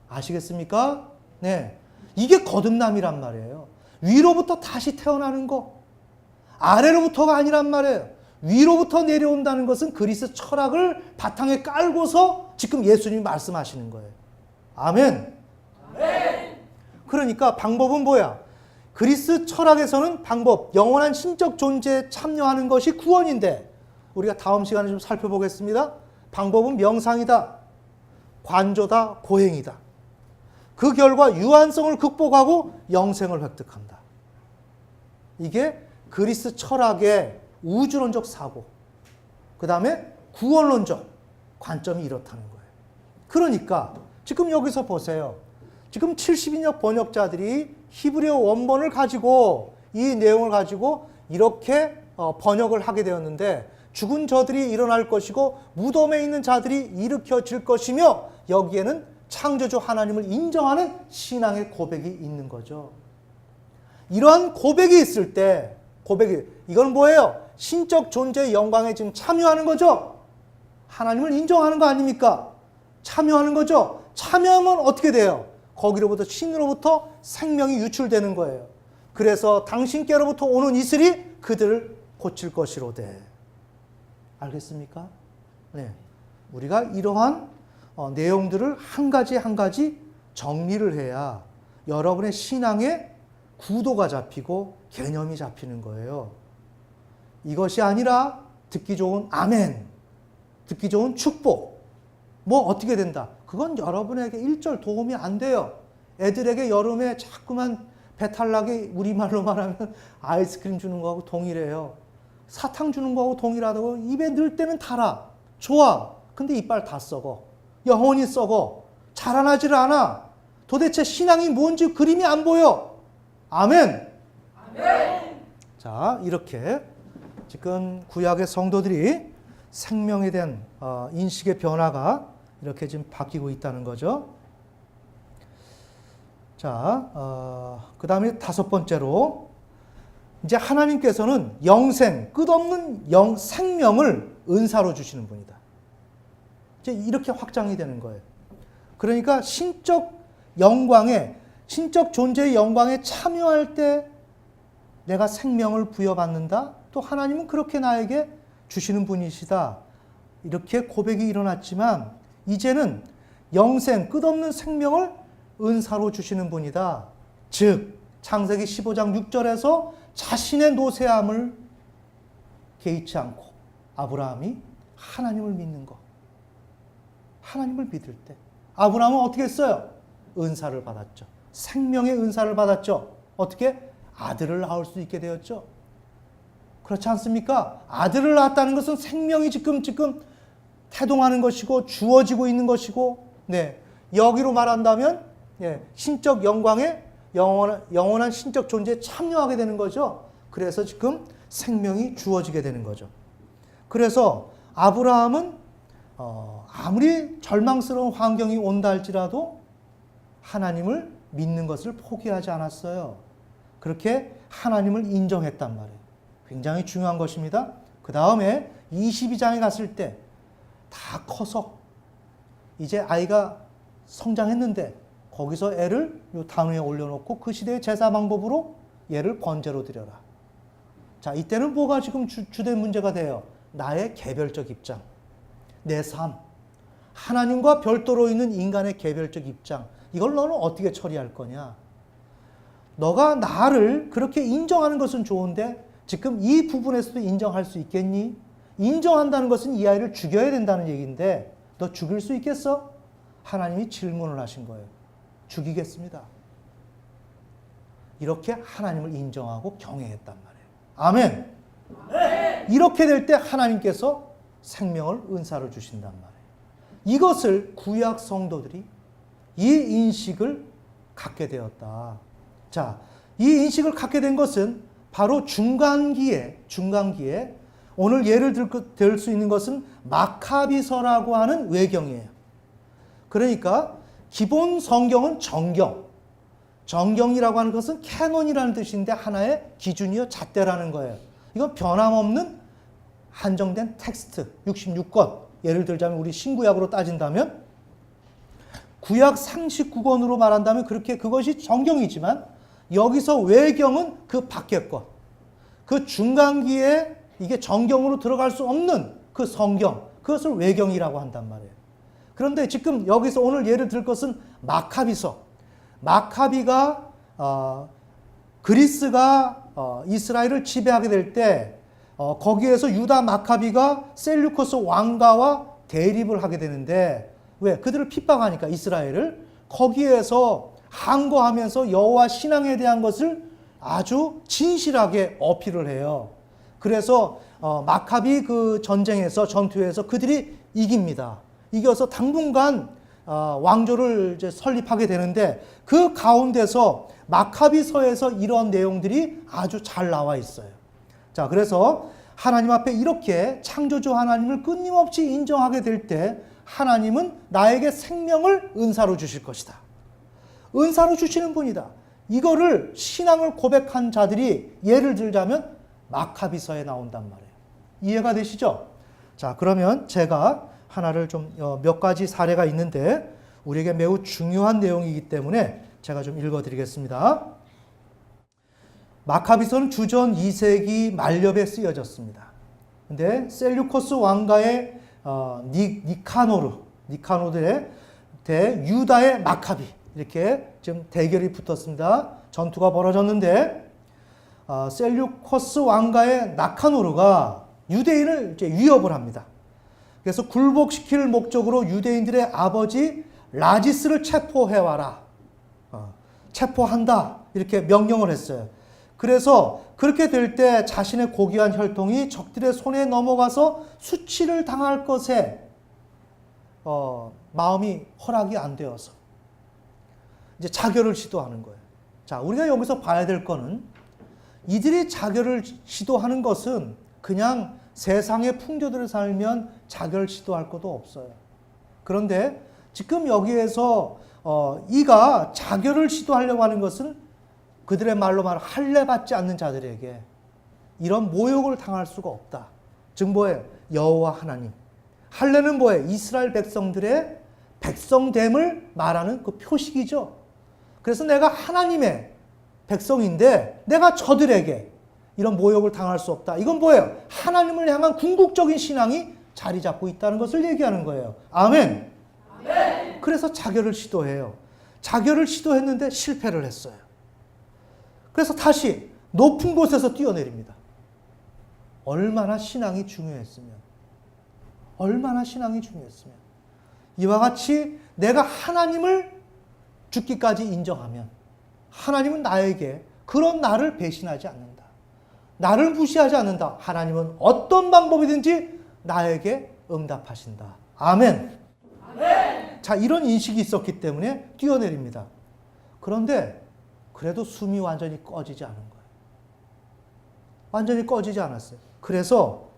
아시겠습니까? 네. 이게 거듭남이란 말이에요. 위로부터 다시 태어나는 거. 아래로부터가 아니란 말이에요. 위로부터 내려온다는 것은 그리스 철학을 바탕에 깔고서 지금 예수님이 말씀하시는 거예요. 아멘. 아멘. 그러니까 방법은 뭐야? 그리스 철학에서는 영원한 신적 존재에 참여하는 것이 구원인데, 우리가 다음 시간에 좀 살펴보겠습니다. 방법은 명상이다, 관조다, 고행이다. 그 결과 유한성을 극복하고 영생을 획득한다. 이게 그리스 철학의 우주론적 사고, 그 다음에 구원론적 관점이 이렇다는 거예요. 그러니까 지금 여기서 보세요. 지금 70인역 번역자들이 히브리어 원본을 가지고 이 내용을 가지고 이렇게 번역을 하게 되었는데, 죽은 저들이 일어날 것이고 무덤에 있는 자들이 일으켜질 것이며, 여기에는 창조주 하나님을 인정하는 신앙의 고백이 있는 거죠. 이러한 고백이 있을 때, 이건 뭐예요? 신적 존재의 영광에 지금 참여하는 거죠. 하나님을 인정하는 거 아닙니까? 참여하는 거죠. 참여하면 어떻게 돼요? 거기로부터, 신으로부터 생명이 유출되는 거예요. 그래서 당신께로부터 오는 이슬이 그들을 고칠 것이로되. 알겠습니까? 네. 우리가 이러한 내용들을 한 가지 한 가지 정리를 해야 여러분의 신앙의 구도가 잡히고 개념이 잡히는 거예요. 이것이 아니라 듣기 좋은 아멘, 듣기 좋은 축복, 뭐 어떻게 된다. 그건 여러분에게 일절 도움이 안 돼요. 애들에게 여름에 자꾸만 배탈나게 우리말로 말하면 아이스크림 주는 거하고 동일해요. 사탕 주는 거하고 동일하다고. 입에 넣을 때는 달아. 좋아. 근데 이빨 다 썩어. 영혼이 썩어. 자라나질 않아. 도대체 신앙이 뭔지 그림이 안 보여. 아멘. 아멘. 자, 이렇게 지금 구약의 성도들이 생명에 대한 인식의 변화가 이렇게 지금 바뀌고 있다는 거죠. 자, 그 다음에 다섯 번째로 이제 하나님께서는 영생, 끝없는 생명을 은사로 주시는 분이다. 이제 이렇게 확장이 되는 거예요. 그러니까 신적 존재의 영광에 참여할 때 내가 생명을 부여받는다. 또 하나님은 그렇게 나에게 주시는 분이시다. 이렇게 고백이 일어났지만 이제는 영생, 끝없는 생명을 은사로 주시는 분이다. 즉 창세기 15장 6절에서 자신의 노쇠함을 개의치 않고 아브라함이 하나님을 믿는 것. 하나님을 믿을 때 아브라함은 어떻게 했어요? 은사를 받았죠. 생명의 은사를 받았죠. 어떻게? 아들을 낳을 수 있게 되었죠. 그렇지 않습니까? 아들을 낳았다는 것은 생명이 지금 태동하는 것이고 주어지고 있는 것이고, 네, 여기로 말한다면 신적 영광에 영원한 신적 존재에 참여하게 되는 거죠. 그래서 지금 생명이 주어지게 되는 거죠. 그래서 아브라함은 아무리 절망스러운 환경이 온다 할지라도 하나님을 믿는 것을 포기하지 않았어요. 그렇게 하나님을 인정했단 말이에요. 굉장히 중요한 것입니다. 그 다음에 22장에 갔을 때 다 커서 이제 아이가 성장했는데 거기서 애를 요 단 위에 올려놓고 그 시대의 제사 방법으로 얘를 번제로 드려라. 자, 이때는 뭐가 지금 주된 문제가 돼요? 나의 개별적 입장, 내 삶, 하나님과 별도로 있는 인간의 개별적 입장. 이걸 너는 어떻게 처리할 거냐? 너가 나를 그렇게 인정하는 것은 좋은데 지금 이 부분에서도 인정할 수 있겠니? 인정한다는 것은 이 아이를 죽여야 된다는 얘기인데 너 죽일 수 있겠어? 하나님이 질문을 하신 거예요. 죽이겠습니다. 이렇게 하나님을 인정하고 경외했단 말이에요. 아멘. 네. 이렇게 될 때 하나님께서 생명을 은사로 주신단 말이에요. 이것을 구약 성도들이 이 인식을 갖게 되었다. 자, 이 인식을 갖게 된 것은 바로 중간기에 오늘 예를 들 수 있는 것은 마카비서라고 하는 외경이에요. 그러니까 기본 성경은 정경이라고 하는 것은 캐논이라는 뜻인데 하나의 기준이요 잣대라는 거예요. 이건 변함없는 한정된 텍스트 66권. 예를 들자면 우리 신구약으로 따진다면 구약 39권으로 말한다면 그것이 정경이지만 여기서 외경은 그 밖의 것. 그 중간기에 이게 정경으로 들어갈 수 없는 그 성경. 그것을 외경이라고 한단 말이에요. 그런데 지금 여기서 오늘 예를 들 것은 마카비서. 마카비가 그리스가 이스라엘을 지배하게 될 때 거기에서 유다 마카비가 셀류커스 왕가와 대립을 하게 되는데 왜? 그들을 핍박하니까 이스라엘을 거기에서 항거하면서 여호와 신앙에 대한 것을 아주 진실하게 어필을 해요. 그래서 마카비 그 전투에서 그들이 이깁니다. 이겨서 당분간 왕조를 이제 설립하게 되는데 그 가운데서 마카비서에서 이런 내용들이 아주 잘 나와 있어요. 자, 그래서 하나님 앞에 이렇게 창조주 하나님을 끊임없이 인정하게 될 때 하나님은 나에게 생명을 은사로 주실 것이다. 은사로 주시는 분이다. 이거를 신앙을 고백한 자들이 예를 들자면 마카비서에 나온단 말이에요. 이해가 되시죠? 자, 그러면 제가 하나를 좀 몇 가지 사례가 있는데 우리에게 매우 중요한 내용이기 때문에 제가 좀 읽어드리겠습니다. 마카비서는 주전 2세기 말엽에 쓰여졌습니다. 근데 셀류코스 왕가의 니카노르, 니카노들의 대 유다의 마카비 이렇게 지금 대결이 붙었습니다. 전투가 벌어졌는데 셀류커스 왕가의 나카노르가 유대인을 이제 위협을 합니다. 그래서 굴복시킬 목적으로 유대인들의 아버지 라지스를 체포해와라. 체포한다. 이렇게 명령을 했어요. 그래서 그렇게 될 때 자신의 고귀한 혈통이 적들의 손에 넘어가서 수치를 당할 것에 마음이 허락이 안 되어서 이제 자결을 시도하는 거예요. 자, 우리가 여기서 봐야 될 거는 이들이 자결을 시도하는 것은 그냥 세상의 풍조대로 살면 자결 시도할 것도 없어요. 그런데 지금 여기에서 이가 자결을 시도하려고 하는 것은 그들의 말로 말하면 할례 받지 않는 자들에게 이런 모욕을 당할 수가 없다. 즉 뭐예요? 여호와 하나님. 할례는 뭐예요? 이스라엘 백성들의 백성됨을 말하는 그 표식이죠. 그래서 내가 하나님의 백성인데 내가 저들에게 이런 모욕을 당할 수 없다. 이건 뭐예요? 하나님을 향한 궁극적인 신앙이 자리 잡고 있다는 것을 얘기하는 거예요. 아멘. 아멘. 그래서 자결을 시도해요. 자결을 시도했는데 실패를 했어요. 그래서 다시 높은 곳에서 뛰어내립니다. 얼마나 신앙이 중요했으면. 얼마나 신앙이 중요했으면. 이와 같이 내가 하나님을 죽기까지 인정하면 하나님은 나에게 그런 나를 배신하지 않는다. 나를 무시하지 않는다. 하나님은 어떤 방법이든지 나에게 응답하신다. 아멘. 아멘. 자, 이런 인식이 있었기 때문에 뛰어내립니다. 그런데 그래도 숨이 완전히 꺼지지 않은 거예요. 완전히 꺼지지 않았어요. 그래서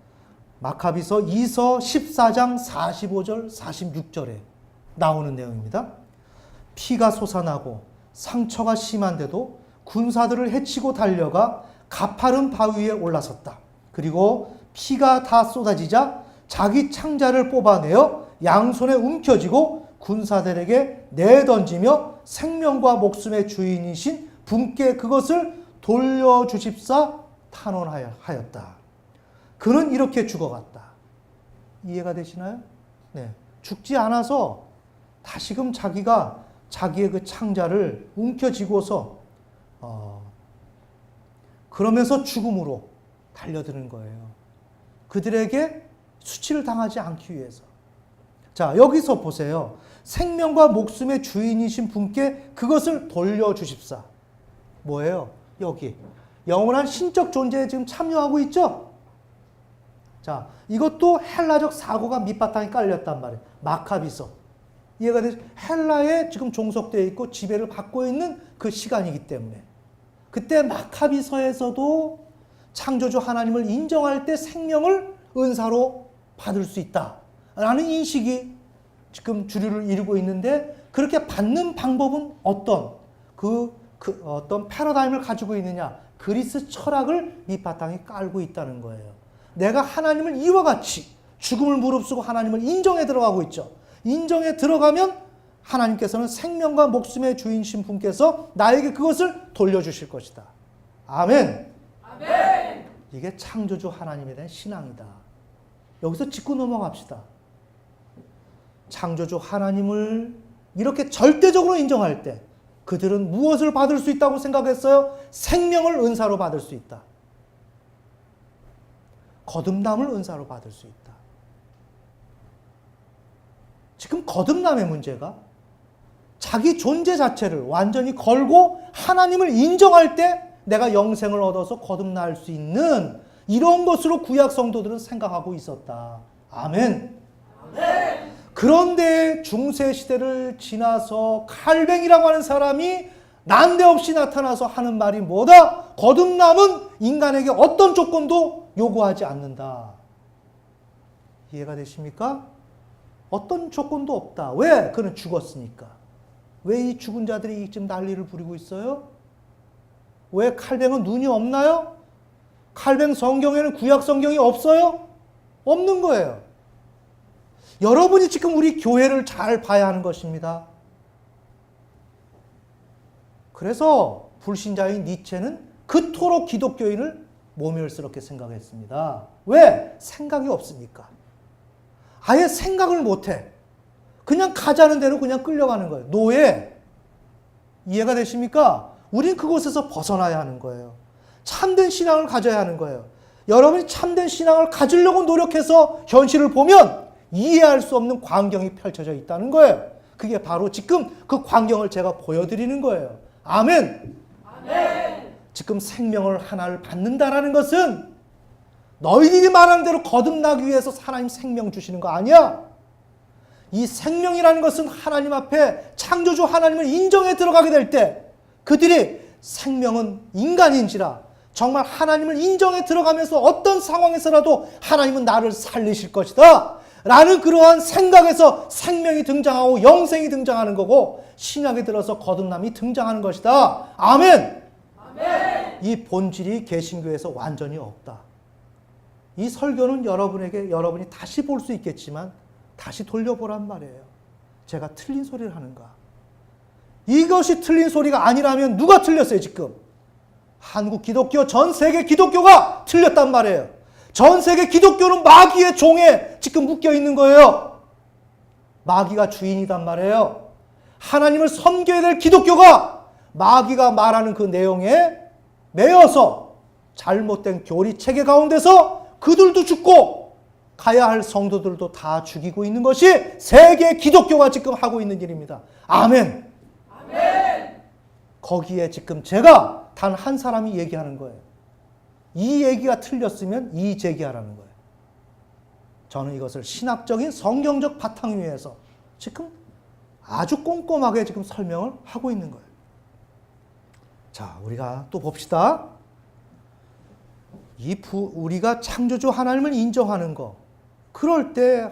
마카비서 2서 14장 45절 46절에 나오는 내용입니다. 피가 솟아나고 상처가 심한데도 군사들을 해치고 달려가 가파른 바위 위에 올라섰다. 그리고 피가 다 쏟아지자 자기 창자를 뽑아내어 양손에 움켜쥐고 군사들에게 내던지며 생명과 목숨의 주인이신 분께 그것을 돌려주십사 탄원하였다. 그는 이렇게 죽어갔다. 이해가 되시나요? 네. 죽지 않아서 다시금 자기가 자기의 그 창자를 움켜쥐고서 그러면서 죽음으로 달려드는 거예요. 그들에게 수치를 당하지 않기 위해서. 자, 여기서 보세요. 생명과 목숨의 주인이신 분께 그것을 돌려주십사. 뭐예요? 여기. 영원한 신적 존재에 지금 참여하고 있죠? 자, 이것도 헬라적 사고가 밑바탕에 깔렸단 말이에요. 마카비서. 이해가 되죠? 헬라에 지금 종속되어 있고 지배를 받고 있는 그 시간이기 때문에. 그때 마카비서에서도 창조주 하나님을 인정할 때 생명을 은사로 받을 수 있다라는 인식이 지금 주류를 이루고 있는데 그렇게 받는 방법은 어떤 어떤 패러다임을 가지고 있느냐? 그리스 철학을 밑바탕에 깔고 있다는 거예요. 내가 하나님을 이와 같이 죽음을 무릅쓰고 하나님을 인정에 들어가고 있죠. 인정에 들어가면 하나님께서는 생명과 목숨의 주인이신 분께서 나에게 그것을 돌려주실 것이다. 아멘. 아멘. 이게 창조주 하나님에 대한 신앙이다. 여기서 짚고 넘어갑시다. 창조주 하나님을 이렇게 절대적으로 인정할 때 그들은 무엇을 받을 수 있다고 생각했어요? 생명을 은사로 받을 수 있다. 거듭남을 은사로 받을 수 있다. 지금 거듭남의 문제가 자기 존재 자체를 완전히 걸고 하나님을 인정할 때 내가 영생을 얻어서 거듭날 수 있는 이런 것으로 구약 성도들은 생각하고 있었다. 아멘. 아멘. 그런데 중세 시대를 지나서 칼뱅이라고 하는 사람이 난데없이 나타나서 하는 말이 뭐다? 거듭남은 인간에게 어떤 조건도 요구하지 않는다. 이해가 되십니까? 어떤 조건도 없다. 왜? 그는 죽었으니까. 왜 이 죽은 자들이 지금 난리를 부리고 있어요? 왜 칼뱅은 눈이 없나요? 칼뱅 성경에는 구약 성경이 없어요? 없는 거예요. 여러분이 지금 우리 교회를 잘 봐야 하는 것입니다. 그래서 불신자인 니체는 그토록 기독교인을 모멸스럽게 생각했습니다. 왜? 생각이 없으니까. 아예 생각을 못해. 그냥 가자는 대로 그냥 끌려가는 거예요. 노예. 이해가 되십니까? 우린 그곳에서 벗어나야 하는 거예요. 참된 신앙을 가져야 하는 거예요. 여러분이 참된 신앙을 가지려고 노력해서 현실을 보면 이해할 수 없는 광경이 펼쳐져 있다는 거예요. 그게 바로 지금 그 광경을 제가 보여드리는 거예요. 아멘. 아멘. 지금 생명을 하나를 받는다라는 것은 너희들이 말하는 대로 거듭나기 위해서 하나님 생명 주시는 거 아니야. 이 생명이라는 것은 하나님 앞에 창조주 하나님을 인정해 들어가게 될 때 그들이 생명은 인간인지라 정말 하나님을 인정해 들어가면서 어떤 상황에서라도 하나님은 나를 살리실 것이다 라는 그러한 생각에서 생명이 등장하고 영생이 등장하는 거고 신약에 들어서 거듭남이 등장하는 것이다. 아멘. 아멘. 이 본질이 개신교에서 완전히 없다. 이 설교는 여러분이 다시 볼 수 있겠지만 다시 돌려보란 말이에요. 제가 틀린 소리를 하는가? 이것이 틀린 소리가 아니라면 누가 틀렸어요 지금? 한국 기독교, 전 세계 기독교가 틀렸단 말이에요. 전 세계 기독교는 마귀의 종에 지금 묶여 있는 거예요. 마귀가 주인이단 말이에요. 하나님을 섬겨야 될 기독교가 마귀가 말하는 그 내용에 매여서 잘못된 교리 체계 가운데서 그들도 죽고 가야 할 성도들도 다 죽이고 있는 것이 세계 기독교가 지금 하고 있는 일입니다. 아멘. 아멘. 거기에 지금 제가 단 한 사람이 얘기하는 거예요. 이 얘기가 틀렸으면 이 제기하라는 거예요. 저는 이것을 신학적인 성경적 바탕 위에서 지금 아주 꼼꼼하게 지금 설명을 하고 있는 거예요. 자, 우리가 또 봅시다. 우리가 창조주 하나님을 인정하는 거. 그럴 때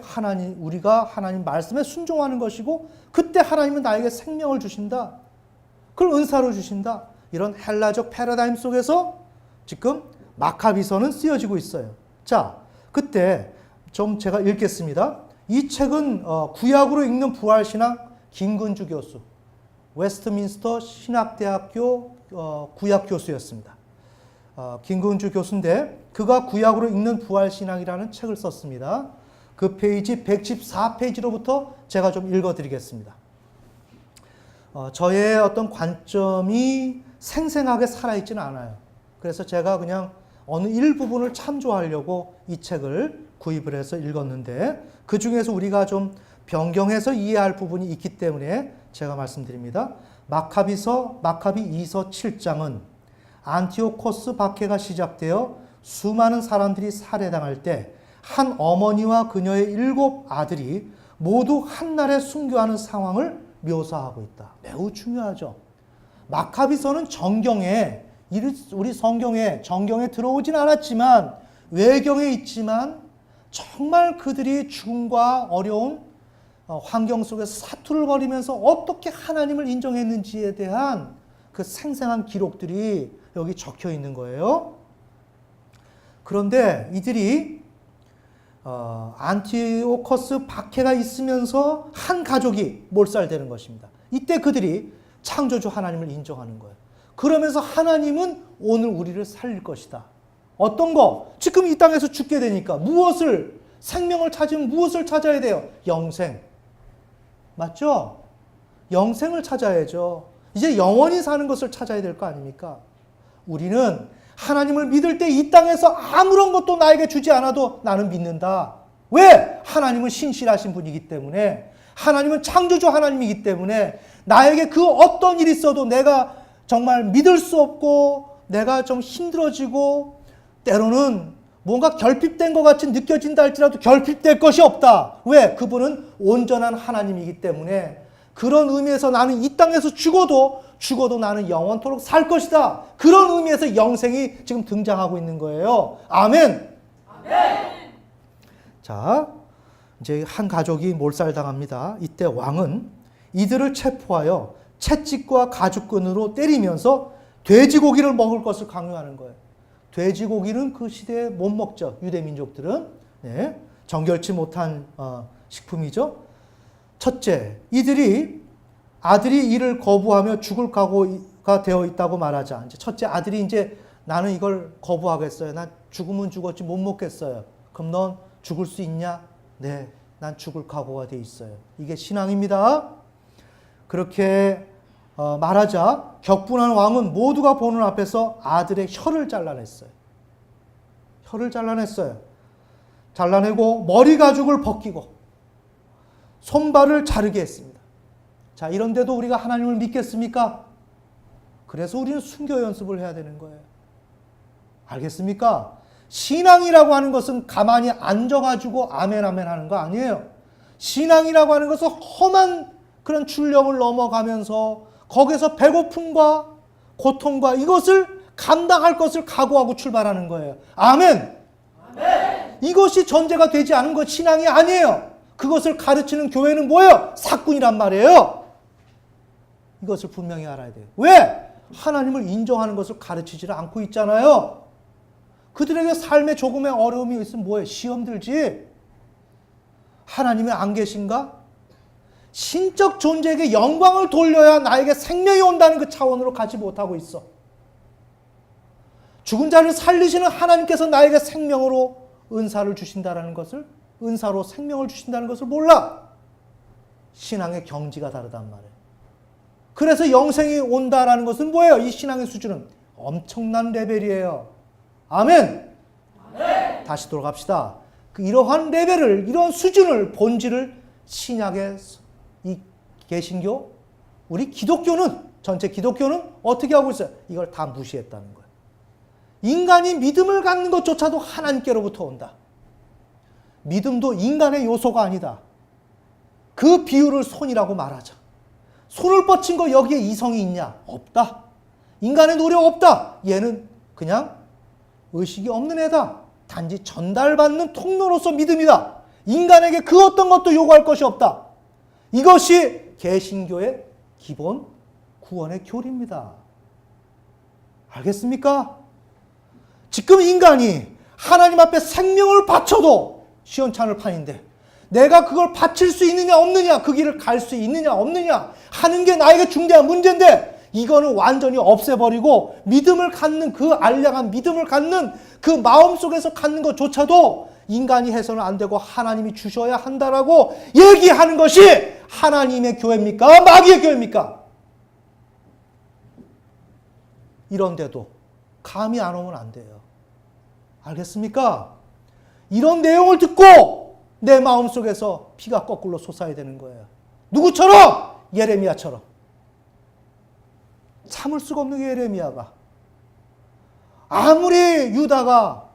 우리가 하나님 말씀에 순종하는 것이고, 그때 하나님은 나에게 생명을 주신다. 그걸 은사로 주신다. 이런 헬라적 패러다임 속에서 지금 마카비서는 쓰여지고 있어요. 자, 그때 좀 제가 읽겠습니다. 이 책은 구약으로 읽는 부활신학 김근주 교수, 웨스트민스터 신학대학교 구약 교수였습니다. 김근주 교수인데 그가 구약으로 읽는 부활신학이라는 책을 썼습니다. 그 페이지 114페이지로부터 제가 좀 읽어드리겠습니다. 저의 어떤 관점이 생생하게 살아있지는 않아요. 그래서 제가 그냥 어느 일부분을 참조하려고 이 책을 구입을 해서 읽었는데 그 중에서 우리가 좀 변경해서 이해할 부분이 있기 때문에 제가 말씀드립니다. 마카비 2서 7장은 안티오코스 박해가 시작되어 수많은 사람들이 살해당할 때 한 어머니와 그녀의 7 아들이 모두 한날에 순교하는 상황을 묘사하고 있다. 매우 중요하죠. 마카비서는 우리 정경에 들어오진 않았지만 외경에 있지만 정말 그들이 죽음과 어려운 환경 속에서 사투를 벌이면서 어떻게 하나님을 인정했는지에 대한 그 생생한 기록들이 여기 적혀 있는 거예요. 그런데 이들이 안티오코스 박해가 있으면서 한 가족이 몰살되는 것입니다. 이때 그들이 창조주 하나님을 인정하는 거예요. 그러면서 하나님은 오늘 우리를 살릴 것이다. 어떤 거? 지금 이 땅에서 죽게 되니까 생명을 찾으면 무엇을 찾아야 돼요? 영생. 맞죠? 영생을 찾아야죠. 이제 영원히 사는 것을 찾아야 될 거 아닙니까? 우리는 하나님을 믿을 때 이 땅에서 아무런 것도 나에게 주지 않아도 나는 믿는다. 왜? 하나님은 신실하신 분이기 때문에, 하나님은 창조주 하나님이기 때문에 나에게 그 어떤 일이 있어도 내가 정말 믿을 수 없고 내가 좀 힘들어지고 때로는 뭔가 결핍된 것 같이 느껴진다 할지라도 결핍될 것이 없다. 왜? 그분은 온전한 하나님이기 때문에 그런 의미에서 나는 이 땅에서 죽어도 나는 영원토록 살 것이다. 그런 의미에서 영생이 지금 등장하고 있는 거예요. 아멘. 아멘. 자, 이제 한 가족이 몰살당합니다. 이때 왕은 이들을 체포하여 채찍과 가죽끈으로 때리면서 돼지고기를 먹을 것을 강요하는 거예요. 돼지고기는 그 시대에 못 먹죠. 유대 민족들은. 네, 정결치 못한 식품이죠. 첫째, 아들이 이를 거부하며 죽을 각오가 되어 있다고 말하자. 이제 첫째 아들이 이제 나는 이걸 거부하겠어요. 난 죽으면 죽었지 못 먹겠어요. 그럼 넌 죽을 수 있냐? 네. 난 죽을 각오가 돼 있어요. 이게 신앙입니다. 그렇게 말하자 격분한 왕은 모두가 보는 앞에서 아들의 혀를 잘라냈어요. 혀를 잘라냈어요. 잘라내고 머리 가죽을 벗기고 손발을 자르게 했습니다. 자, 이런데도 우리가 하나님을 믿겠습니까? 그래서 우리는 순교 연습을 해야 되는 거예요. 알겠습니까? 신앙이라고 하는 것은 가만히 앉아가지고 아멘 아멘 하는 거 아니에요. 신앙이라고 하는 것은 험한 그런 출령을 넘어가면서 거기서 배고픔과 고통과 이것을 감당할 것을 각오하고 출발하는 거예요. 아멘. 아멘. 이것이 전제가 되지 않은 것 신앙이 아니에요. 그것을 가르치는 교회는 뭐예요? 사꾼이란 말이에요. 이것을 분명히 알아야 돼요. 왜? 하나님을 인정하는 것을 가르치지를 않고 있잖아요. 그들에게 삶에 조금의 어려움이 있으면 뭐예요? 시험 들지. 하나님이 안 계신가? 신적 존재에게 영광을 돌려야 나에게 생명이 온다는 그 차원으로 가지 못하고 있어. 죽은 자를 살리시는 하나님께서 나에게 생명으로 은사를 주신다는 것을, 은사로 생명을 주신다는 것을 몰라. 신앙의 경지가 다르단 말이에요. 그래서 영생이 온다라는 것은 뭐예요? 이 신앙의 수준은 엄청난 레벨이에요. 아멘. 아멘. 다시 돌아갑시다. 이러한 레벨을, 이러한 수준을, 본질을 신약의 이 개신교, 우리 기독교는, 전체 기독교는 어떻게 하고 있어요? 이걸 다 무시했다는 거예요. 인간이 믿음을 갖는 것조차도 하나님께로부터 온다. 믿음도 인간의 요소가 아니다. 그 비유를 손이라고 말하자. 손을 뻗친 거 여기에 이성이 있냐? 없다. 인간의 노력 없다. 얘는 그냥 의식이 없는 애다. 단지 전달받는 통로로서 믿음이다. 인간에게 그 어떤 것도 요구할 것이 없다. 이것이 개신교의 기본 구원의 교리입니다. 알겠습니까? 지금 인간이 하나님 앞에 생명을 바쳐도 시원찮을 판인데 내가 그걸 바칠 수 있느냐 없느냐, 그 길을 갈 수 있느냐 없느냐 하는 게 나에게 중대한 문제인데 이거는 완전히 없애버리고 믿음을 갖는, 그 알량한 믿음을 갖는 그 마음속에서 갖는 것조차도 인간이 해서는 안 되고 하나님이 주셔야 한다라고 얘기하는 것이 하나님의 교회입니까? 마귀의 교회입니까? 이런데도 감이 안 오면 안 돼요. 알겠습니까? 이런 내용을 듣고 내 마음속에서 피가 거꾸로 솟아야 되는 거예요. 누구처럼? 예레미야처럼. 참을 수가 없는 게 예레미야가. 아무리 유다가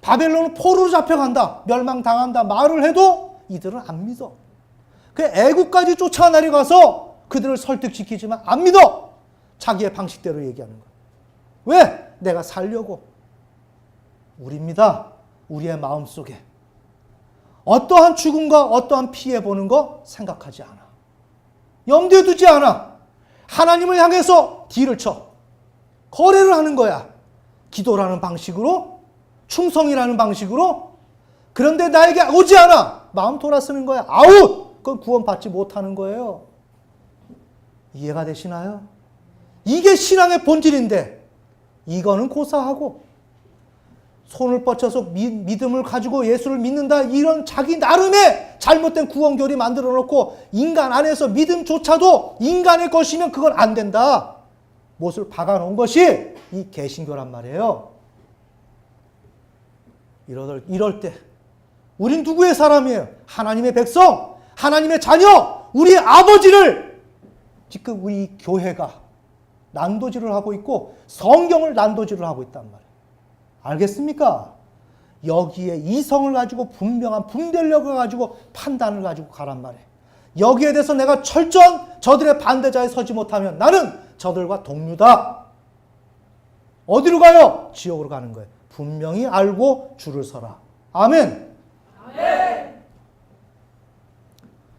바벨론 포로로 잡혀간다, 멸망당한다 말을 해도 이들은 안 믿어. 그 애국까지 쫓아내려가서 그들을 설득시키지만 안 믿어. 자기의 방식대로 얘기하는 거야. 왜? 내가 살려고. 우리입니다. 우리의 마음속에 어떠한 죽음과 어떠한 피해 보는 거 생각하지 않아. 염두에 두지 않아. 하나님을 향해서 딜을 쳐. 거래를 하는 거야. 기도라는 방식으로, 충성이라는 방식으로. 그런데 나에게 오지 않아. 마음 돌아서는 거야. 아웃! 그건 구원받지 못하는 거예요. 이해가 되시나요? 이게 신앙의 본질인데 이거는 고사하고 손을 뻗쳐서 믿음을 가지고 예수를 믿는다, 이런 자기 나름의 잘못된 구원교리 만들어 놓고 인간 안에서 믿음조차도 인간의 것이면 그건 안 된다. 못을 박아놓은 것이 이 개신교란 말이에요. 이럴 때 우린 누구의 사람이에요? 하나님의 백성, 하나님의 자녀, 우리 아버지를 지금 우리 교회가 난도질을 하고 있고 성경을 난도질을 하고 있단 말이에요. 알겠습니까? 여기에 이성을 가지고 분명한 분별력을 가지고 판단을 가지고 가란 말이에요. 여기에 대해서 내가 철저한 저들의 반대자에 서지 못하면 나는 저들과 동류다. 어디로 가요? 지옥으로 가는 거예요. 분명히 알고 줄을 서라. 아멘. 아멘.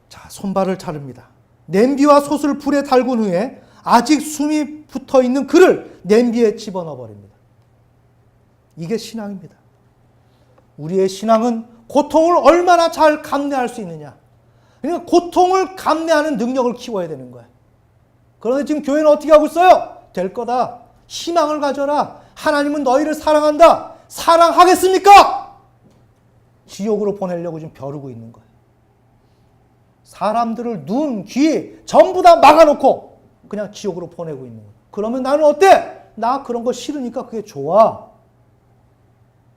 자, 손발을 자릅니다. 냄비와 솥을 불에 달군 후에 아직 숨이 붙어있는 그를 냄비에 집어넣어 버립니다. 이게 신앙입니다. 우리의 신앙은 고통을 얼마나 잘 감내할 수 있느냐. 그러니까 고통을 감내하는 능력을 키워야 되는 거야. 그런데 지금 교회는 어떻게 하고 있어요? 될 거다. 희망을 가져라. 하나님은 너희를 사랑한다. 사랑하겠습니까? 지옥으로 보내려고 지금 벼르고 있는 거예요. 사람들을 눈, 귀 전부 다 막아놓고 그냥 지옥으로 보내고 있는 거예요. 그러면 나는 어때? 나 그런 거 싫으니까 그게 좋아.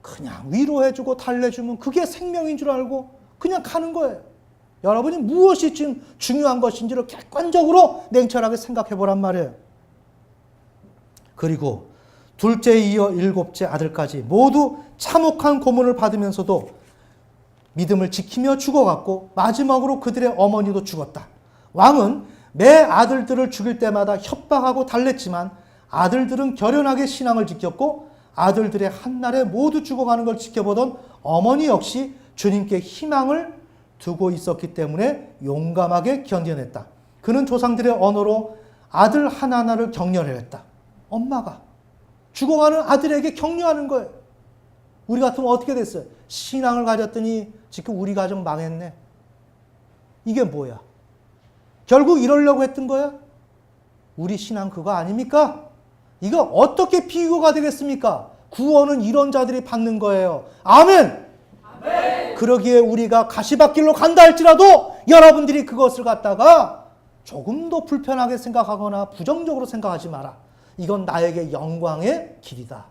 그냥 위로해주고 달래주면 그게 생명인 줄 알고 그냥 가는 거예요. 여러분이 무엇이 지금 중요한 것인지를 객관적으로 냉철하게 생각해 보란 말이에요. 그리고 둘째 이어 일곱째 아들까지 모두 참혹한 고문을 받으면서도 믿음을 지키며 죽어갔고 마지막으로 그들의 어머니도 죽었다. 왕은 매 아들들을 죽일 때마다 협박하고 달랬지만 아들들은 결연하게 신앙을 지켰고 아들들의 한날에 모두 죽어가는 걸 지켜보던 어머니 역시 주님께 희망을 두고 있었기 때문에 용감하게 견뎌냈다. 그는 조상들의 언어로 아들 하나하나를 격려했다. 엄마가 죽어가는 아들에게 격려하는 거예요. 우리 같으면 어떻게 됐어요? 신앙을 가졌더니 지금 우리 가정 망했네. 이게 뭐야? 결국 이러려고 했던 거야? 우리 신앙 그거 아닙니까? 이거 어떻게 비유가 되겠습니까? 구원은 이런 자들이 받는 거예요. 아멘! 아멘! 그러기에 우리가 가시밭길로 간다 할지라도 여러분들이 그것을 갖다가 조금 더 불편하게 생각하거나 부정적으로 생각하지 마라. 이건 나에게 영광의 길이다.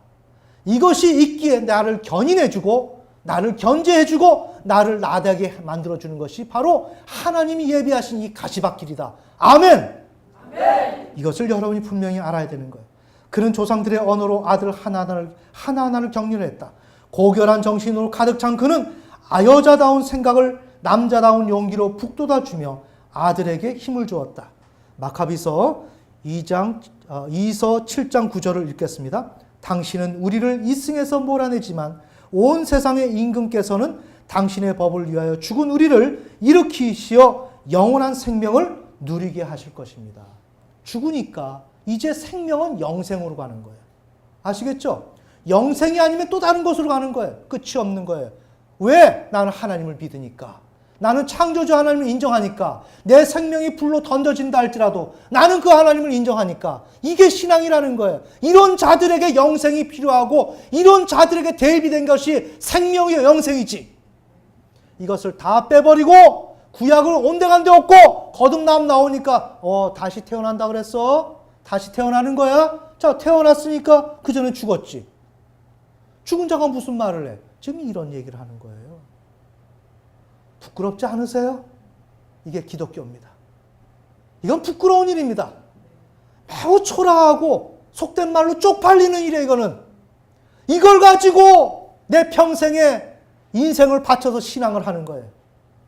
이것이 있기에 나를 견인해주고 나를 견제해주고 나를 나대하게 만들어주는 것이 바로 하나님이 예비하신 이 가시밭길이다. 아멘! 아멘! 이것을 여러분이 분명히 알아야 되는 거예요. 그는 조상들의 언어로 아들 하나하나를 격려했다. 고결한 정신으로 가득 찬 그는 여자다운 생각을 남자다운 용기로 북돋아주며 아들에게 힘을 주었다. 마카비서 2서 7장 9절을 읽겠습니다. 당신은 우리를 이승에서 몰아내지만 온 세상의 임금께서는 당신의 법을 위하여 죽은 우리를 일으키시어 영원한 생명을 누리게 하실 것입니다. 죽으니까 이제 생명은 영생으로 가는 거예요. 아시겠죠? 영생이 아니면 또 다른 곳으로 가는 거예요. 끝이 없는 거예요. 왜? 나는 하나님을 믿으니까. 나는 창조주 하나님을 인정하니까. 내 생명이 불로 던져진다 할지라도 나는 그 하나님을 인정하니까. 이게 신앙이라는 거예요. 이런 자들에게 영생이 필요하고 이런 자들에게 대비된 것이 생명이요 영생이지. 이것을 다 빼버리고 구약을 온데간데 없고 거듭남 나오니까 다시 태어난다 그랬어? 다시 태어나는 거야? 자, 태어났으니까 그 전에 죽었지. 죽은 자가 무슨 말을 해? 지금 이런 얘기를 하는 거예요. 부끄럽지 않으세요? 이게 기독교입니다. 이건 부끄러운 일입니다. 매우 초라하고 속된 말로 쪽팔리는 일이에요. 이거는. 이걸 가지고 내 평생에 인생을 바쳐서 신앙을 하는 거예요.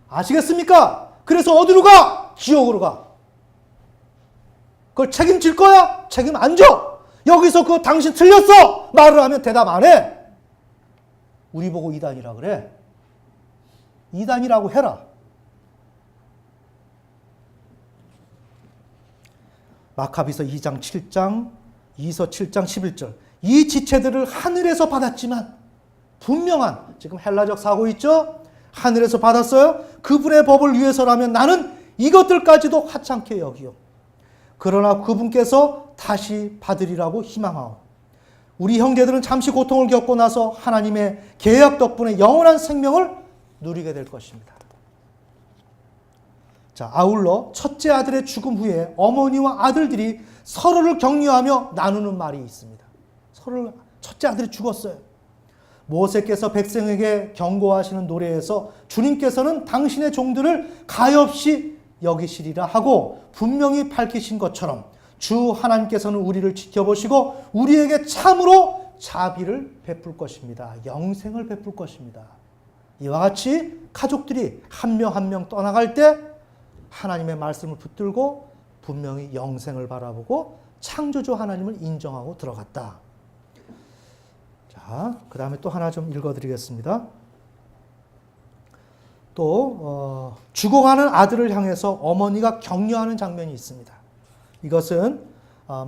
아시겠습니까? 그래서 어디로 가? 지옥으로 가. 그걸 책임질 거야? 책임 안 져. 여기서 그 당신 틀렸어 말을 하면 대답 안 해. 우리 보고 이단이라 그래. 이단이라고 해라. 마카비서 2장 7장 2서 7장 11절. 이 지체들을 하늘에서 받았지만 분명한, 지금 헬라적 사고 있죠? 하늘에서 받았어요. 그분의 법을 위해서라면 나는 이것들까지도 하찮게 여기요. 그러나 그분께서 다시 받으리라고 희망하오. 우리 형제들은 잠시 고통을 겪고 나서 하나님의 계약 덕분에 영원한 생명을 누리게 될 것입니다. 자, 아울러 첫째 아들의 죽음 후에 어머니와 아들들이 서로를 격려하며 나누는 말이 있습니다. 첫째 아들이 죽었어요. 모세께서 백성에게 경고하시는 노래에서 주님께서는 당신의 종들을 가엾이 여기시리라 하고 분명히 밝히신 것처럼 주 하나님께서는 우리를 지켜보시고 우리에게 참으로 자비를 베풀 것입니다. 영생을 베풀 것입니다. 이와 같이 가족들이 한 명 한 명 떠나갈 때 하나님의 말씀을 붙들고 분명히 영생을 바라보고 창조주 하나님을 인정하고 들어갔다. 자, 그 다음에 또 하나 좀 읽어드리겠습니다. 또 죽어가는 아들을 향해서 어머니가 격려하는 장면이 있습니다. 이것은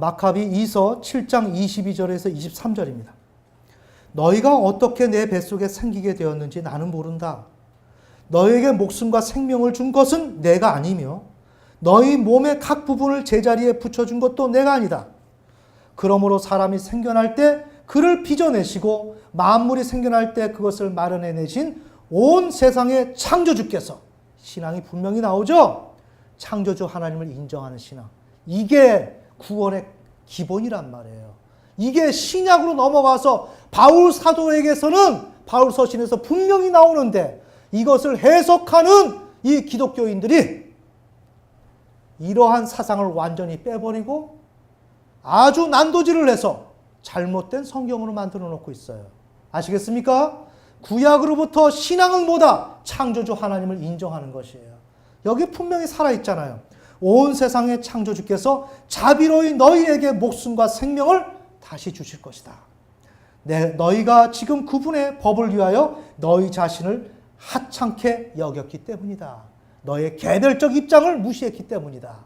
마카비 2서 7장 22절에서 23절입니다. 너희가 어떻게 내 뱃속에 생기게 되었는지 나는 모른다. 너희에게 목숨과 생명을 준 것은 내가 아니며 너희 몸의 각 부분을 제자리에 붙여준 것도 내가 아니다. 그러므로 사람이 생겨날 때 그를 빚어내시고 만물이 생겨날 때 그것을 마련해내신 온 세상의 창조주께서, 신앙이 분명히 나오죠. 창조주 하나님을 인정하는 신앙. 이게 구원의 기본이란 말이에요. 이게 신약으로 넘어가서 바울 사도에게서는, 바울 서신에서 분명히 나오는데, 이것을 해석하는 이 기독교인들이 이러한 사상을 완전히 빼버리고 아주 난도질을 해서 잘못된 성경으로 만들어 놓고 있어요. 아시겠습니까? 구약으로부터 신앙은 뭐다? 창조주 하나님을 인정하는 것이에요. 여기 분명히 살아있잖아요. 온 세상의 창조주께서 자비로이 너희에게 목숨과 생명을 다시 주실 것이다. 너희가 지금 그분의 법을 위하여 너희 자신을 하찮게 여겼기 때문이다. 너의 개별적 입장을 무시했기 때문이다.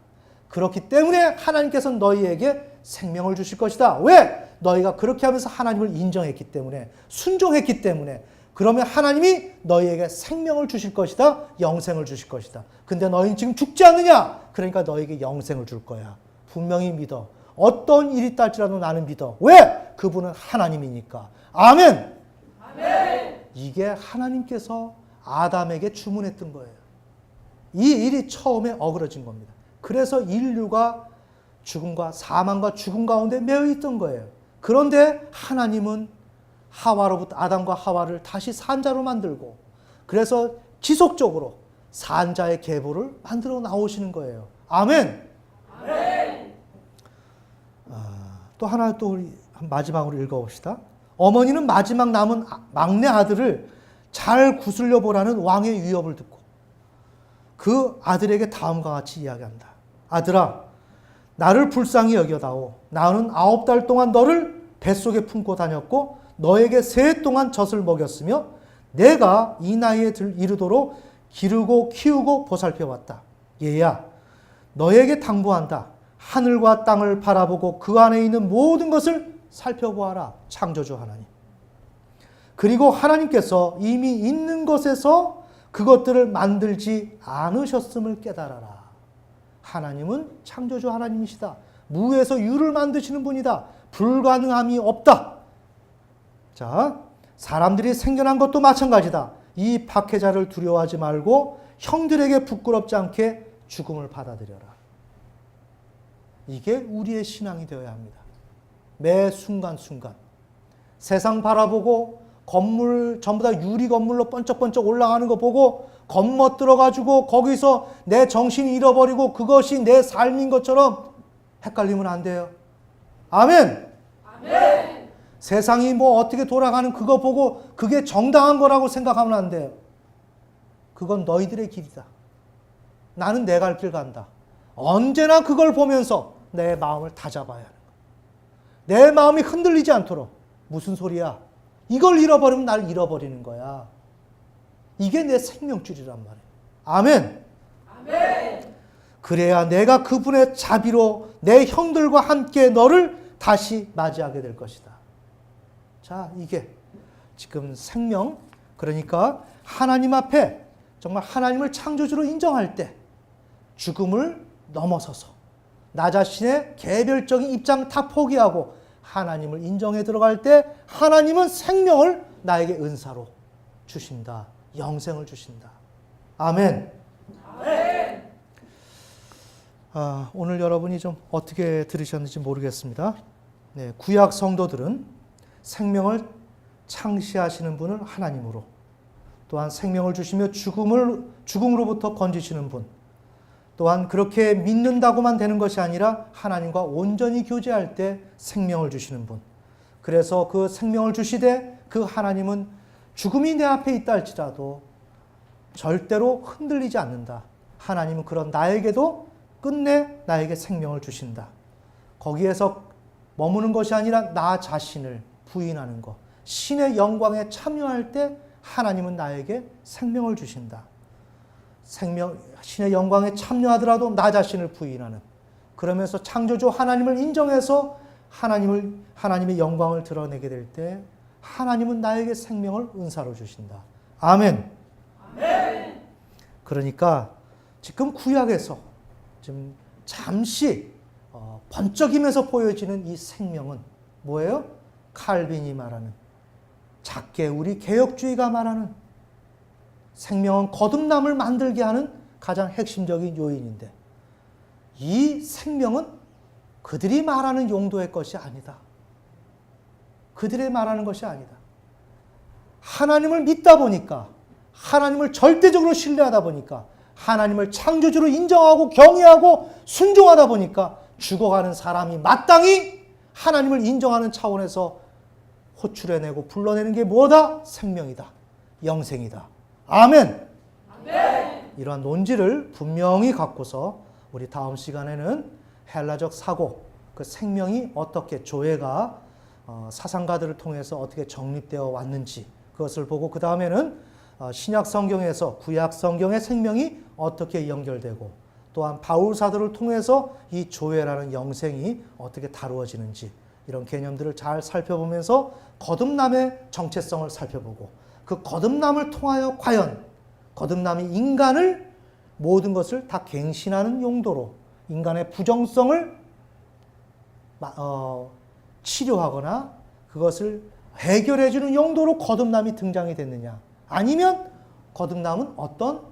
그렇기 때문에 하나님께서는 너희에게 생명을 주실 것이다. 왜? 너희가 그렇게 하면서 하나님을 인정했기 때문에, 순종했기 때문에. 그러면 하나님이 너희에게 생명을 주실 것이다. 영생을 주실 것이다. 근데 너희는 지금 죽지 않느냐? 그러니까 너희에게 영생을 줄 거야. 분명히 믿어. 어떤 일이 있달지라도 나는 믿어. 왜? 그분은 하나님이니까. 아멘. 아멘. 이게 하나님께서 아담에게 주문했던 거예요. 이 일이 처음에 어그러진 겁니다. 그래서 인류가 죽음과 사망과 죽음 가운데 매여 있던 거예요. 그런데 하나님은 하와로부터, 아담과 하와를 다시 산자로 만들고, 그래서 지속적으로 산자의 계보를 만들어 나오시는 거예요. 아멘. 아멘. 또 하나, 또 우리 마지막으로 읽어봅시다. 어머니는 마지막 남은 막내 아들을 잘 구슬려 보라는 왕의 위협을 듣고 그 아들에게 다음과 같이 이야기한다. 아들아, 나를 불쌍히 여겨다오. 나는 9달 동안 너를 뱃속에 품고 다녔고 너에게 3해 동안 젖을 먹였으며 내가 이 나이에 이르도록 기르고 키우고 보살펴왔다. 얘야, 너에게 당부한다. 하늘과 땅을 바라보고 그 안에 있는 모든 것을 살펴보아라. 창조주 하나님. 그리고 하나님께서 이미 있는 것에서 그것들을 만들지 않으셨음을 깨달아라. 하나님은 창조주 하나님이시다. 무에서 유를 만드시는 분이다. 불가능함이 없다. 자, 사람들이 생겨난 것도 마찬가지다. 이 박해자를 두려워하지 말고 형들에게 부끄럽지 않게 죽음을 받아들여라. 이게 우리의 신앙이 되어야 합니다. 매 순간순간 세상 바라보고 건물 전부 다 유리 건물로 번쩍번쩍 올라가는 거 보고 겁먹들어가지고 거기서 내 정신이 잃어버리고 그것이 내 삶인 것처럼 헷갈리면 안 돼요. 아멘. 아멘. 세상이 뭐 어떻게 돌아가는 그거 보고 그게 정당한 거라고 생각하면 안 돼요. 그건 너희들의 길이다. 나는 내 갈 길 간다. 언제나 그걸 보면서 내 마음을 다잡아야 하는 거야. 내 마음이 흔들리지 않도록. 무슨 소리야? 이걸 잃어버리면 날 잃어버리는 거야. 이게 내 생명줄이란 말이에요. 아멘. 아멘. 그래야 내가 그분의 자비로 내 형들과 함께 너를 다시 맞이하게 될 것이다. 자, 이게 지금 생명, 그러니까 하나님 앞에 정말 하나님을 창조주로 인정할 때 죽음을 넘어서서 나 자신의 개별적인 입장 다 포기하고 하나님을 인정해 들어갈 때 하나님은 생명을 나에게 은사로 주신다. 영생을 주신다. 아멘. 아멘. 오늘 여러분이 좀 어떻게 들으셨는지 모르겠습니다. 네, 구약 성도들은 생명을 창시하시는 분을 하나님으로, 또한 생명을 주시며 죽음으로부터 건지시는 분, 또한 그렇게 믿는다고만 되는 것이 아니라 하나님과 온전히 교제할 때 생명을 주시는 분. 그래서 그 생명을 주시되 그 하나님은 죽음이 내 앞에 있다 할지라도 절대로 흔들리지 않는다. 하나님은 그런 나에게도 끝내 나에게 생명을 주신다. 거기에서 머무는 것이 아니라 나 자신을 부인하는 것. 신의 영광에 참여할 때 하나님은 나에게 생명을 주신다. 신의 영광에 참여하더라도 나 자신을 부인하는. 그러면서 창조주 하나님을 인정해서 하나님의 영광을 드러내게 될 때 하나님은 나에게 생명을 은사로 주신다. 아멘. 아멘. 그러니까 지금 구약에서 지금 잠시 번쩍이면서 보여지는 이 생명은 뭐예요? 칼빈이 말하는, 작게 우리 개혁주의가 말하는 생명은 거듭남을 만들게 하는 가장 핵심적인 요인인데 이 생명은 그들이 말하는 용도의 것이 아니다. 그들이 말하는 것이 아니다. 하나님을 믿다 보니까 하나님을 절대적으로 신뢰하다 보니까 하나님을 창조주로 인정하고 경외하고 순종하다 보니까 죽어가는 사람이 마땅히 하나님을 인정하는 차원에서 호출해내고 불러내는 게 뭐다? 생명이다. 영생이다. 아멘. 아멘. 이러한 논지를 분명히 갖고서 우리 다음 시간에는 헬라적 사고, 그 생명이 어떻게 조회가 사상가들을 통해서 어떻게 정립되어 왔는지 그것을 보고 그 다음에는 신약 성경에서 구약 성경의 생명이 어떻게 연결되고 또한 바울 사도를 통해서 이 조회라는 영생이 어떻게 다루어지는지 이런 개념들을 잘 살펴보면서 거듭남의 정체성을 살펴보고 그 거듭남을 통하여 과연 거듭남이 인간을 모든 것을 다 갱신하는 용도로 인간의 부정성을 치료하거나 그것을 해결해주는 용도로 거듭남이 등장이 됐느냐 아니면 거듭남은 어떤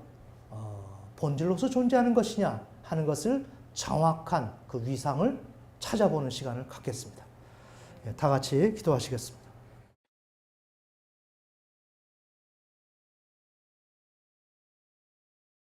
본질로서 존재하는 것이냐 하는 것을 정확한 그 위상을 찾아보는 시간을 갖겠습니다. 다 같이 기도하시겠습니다.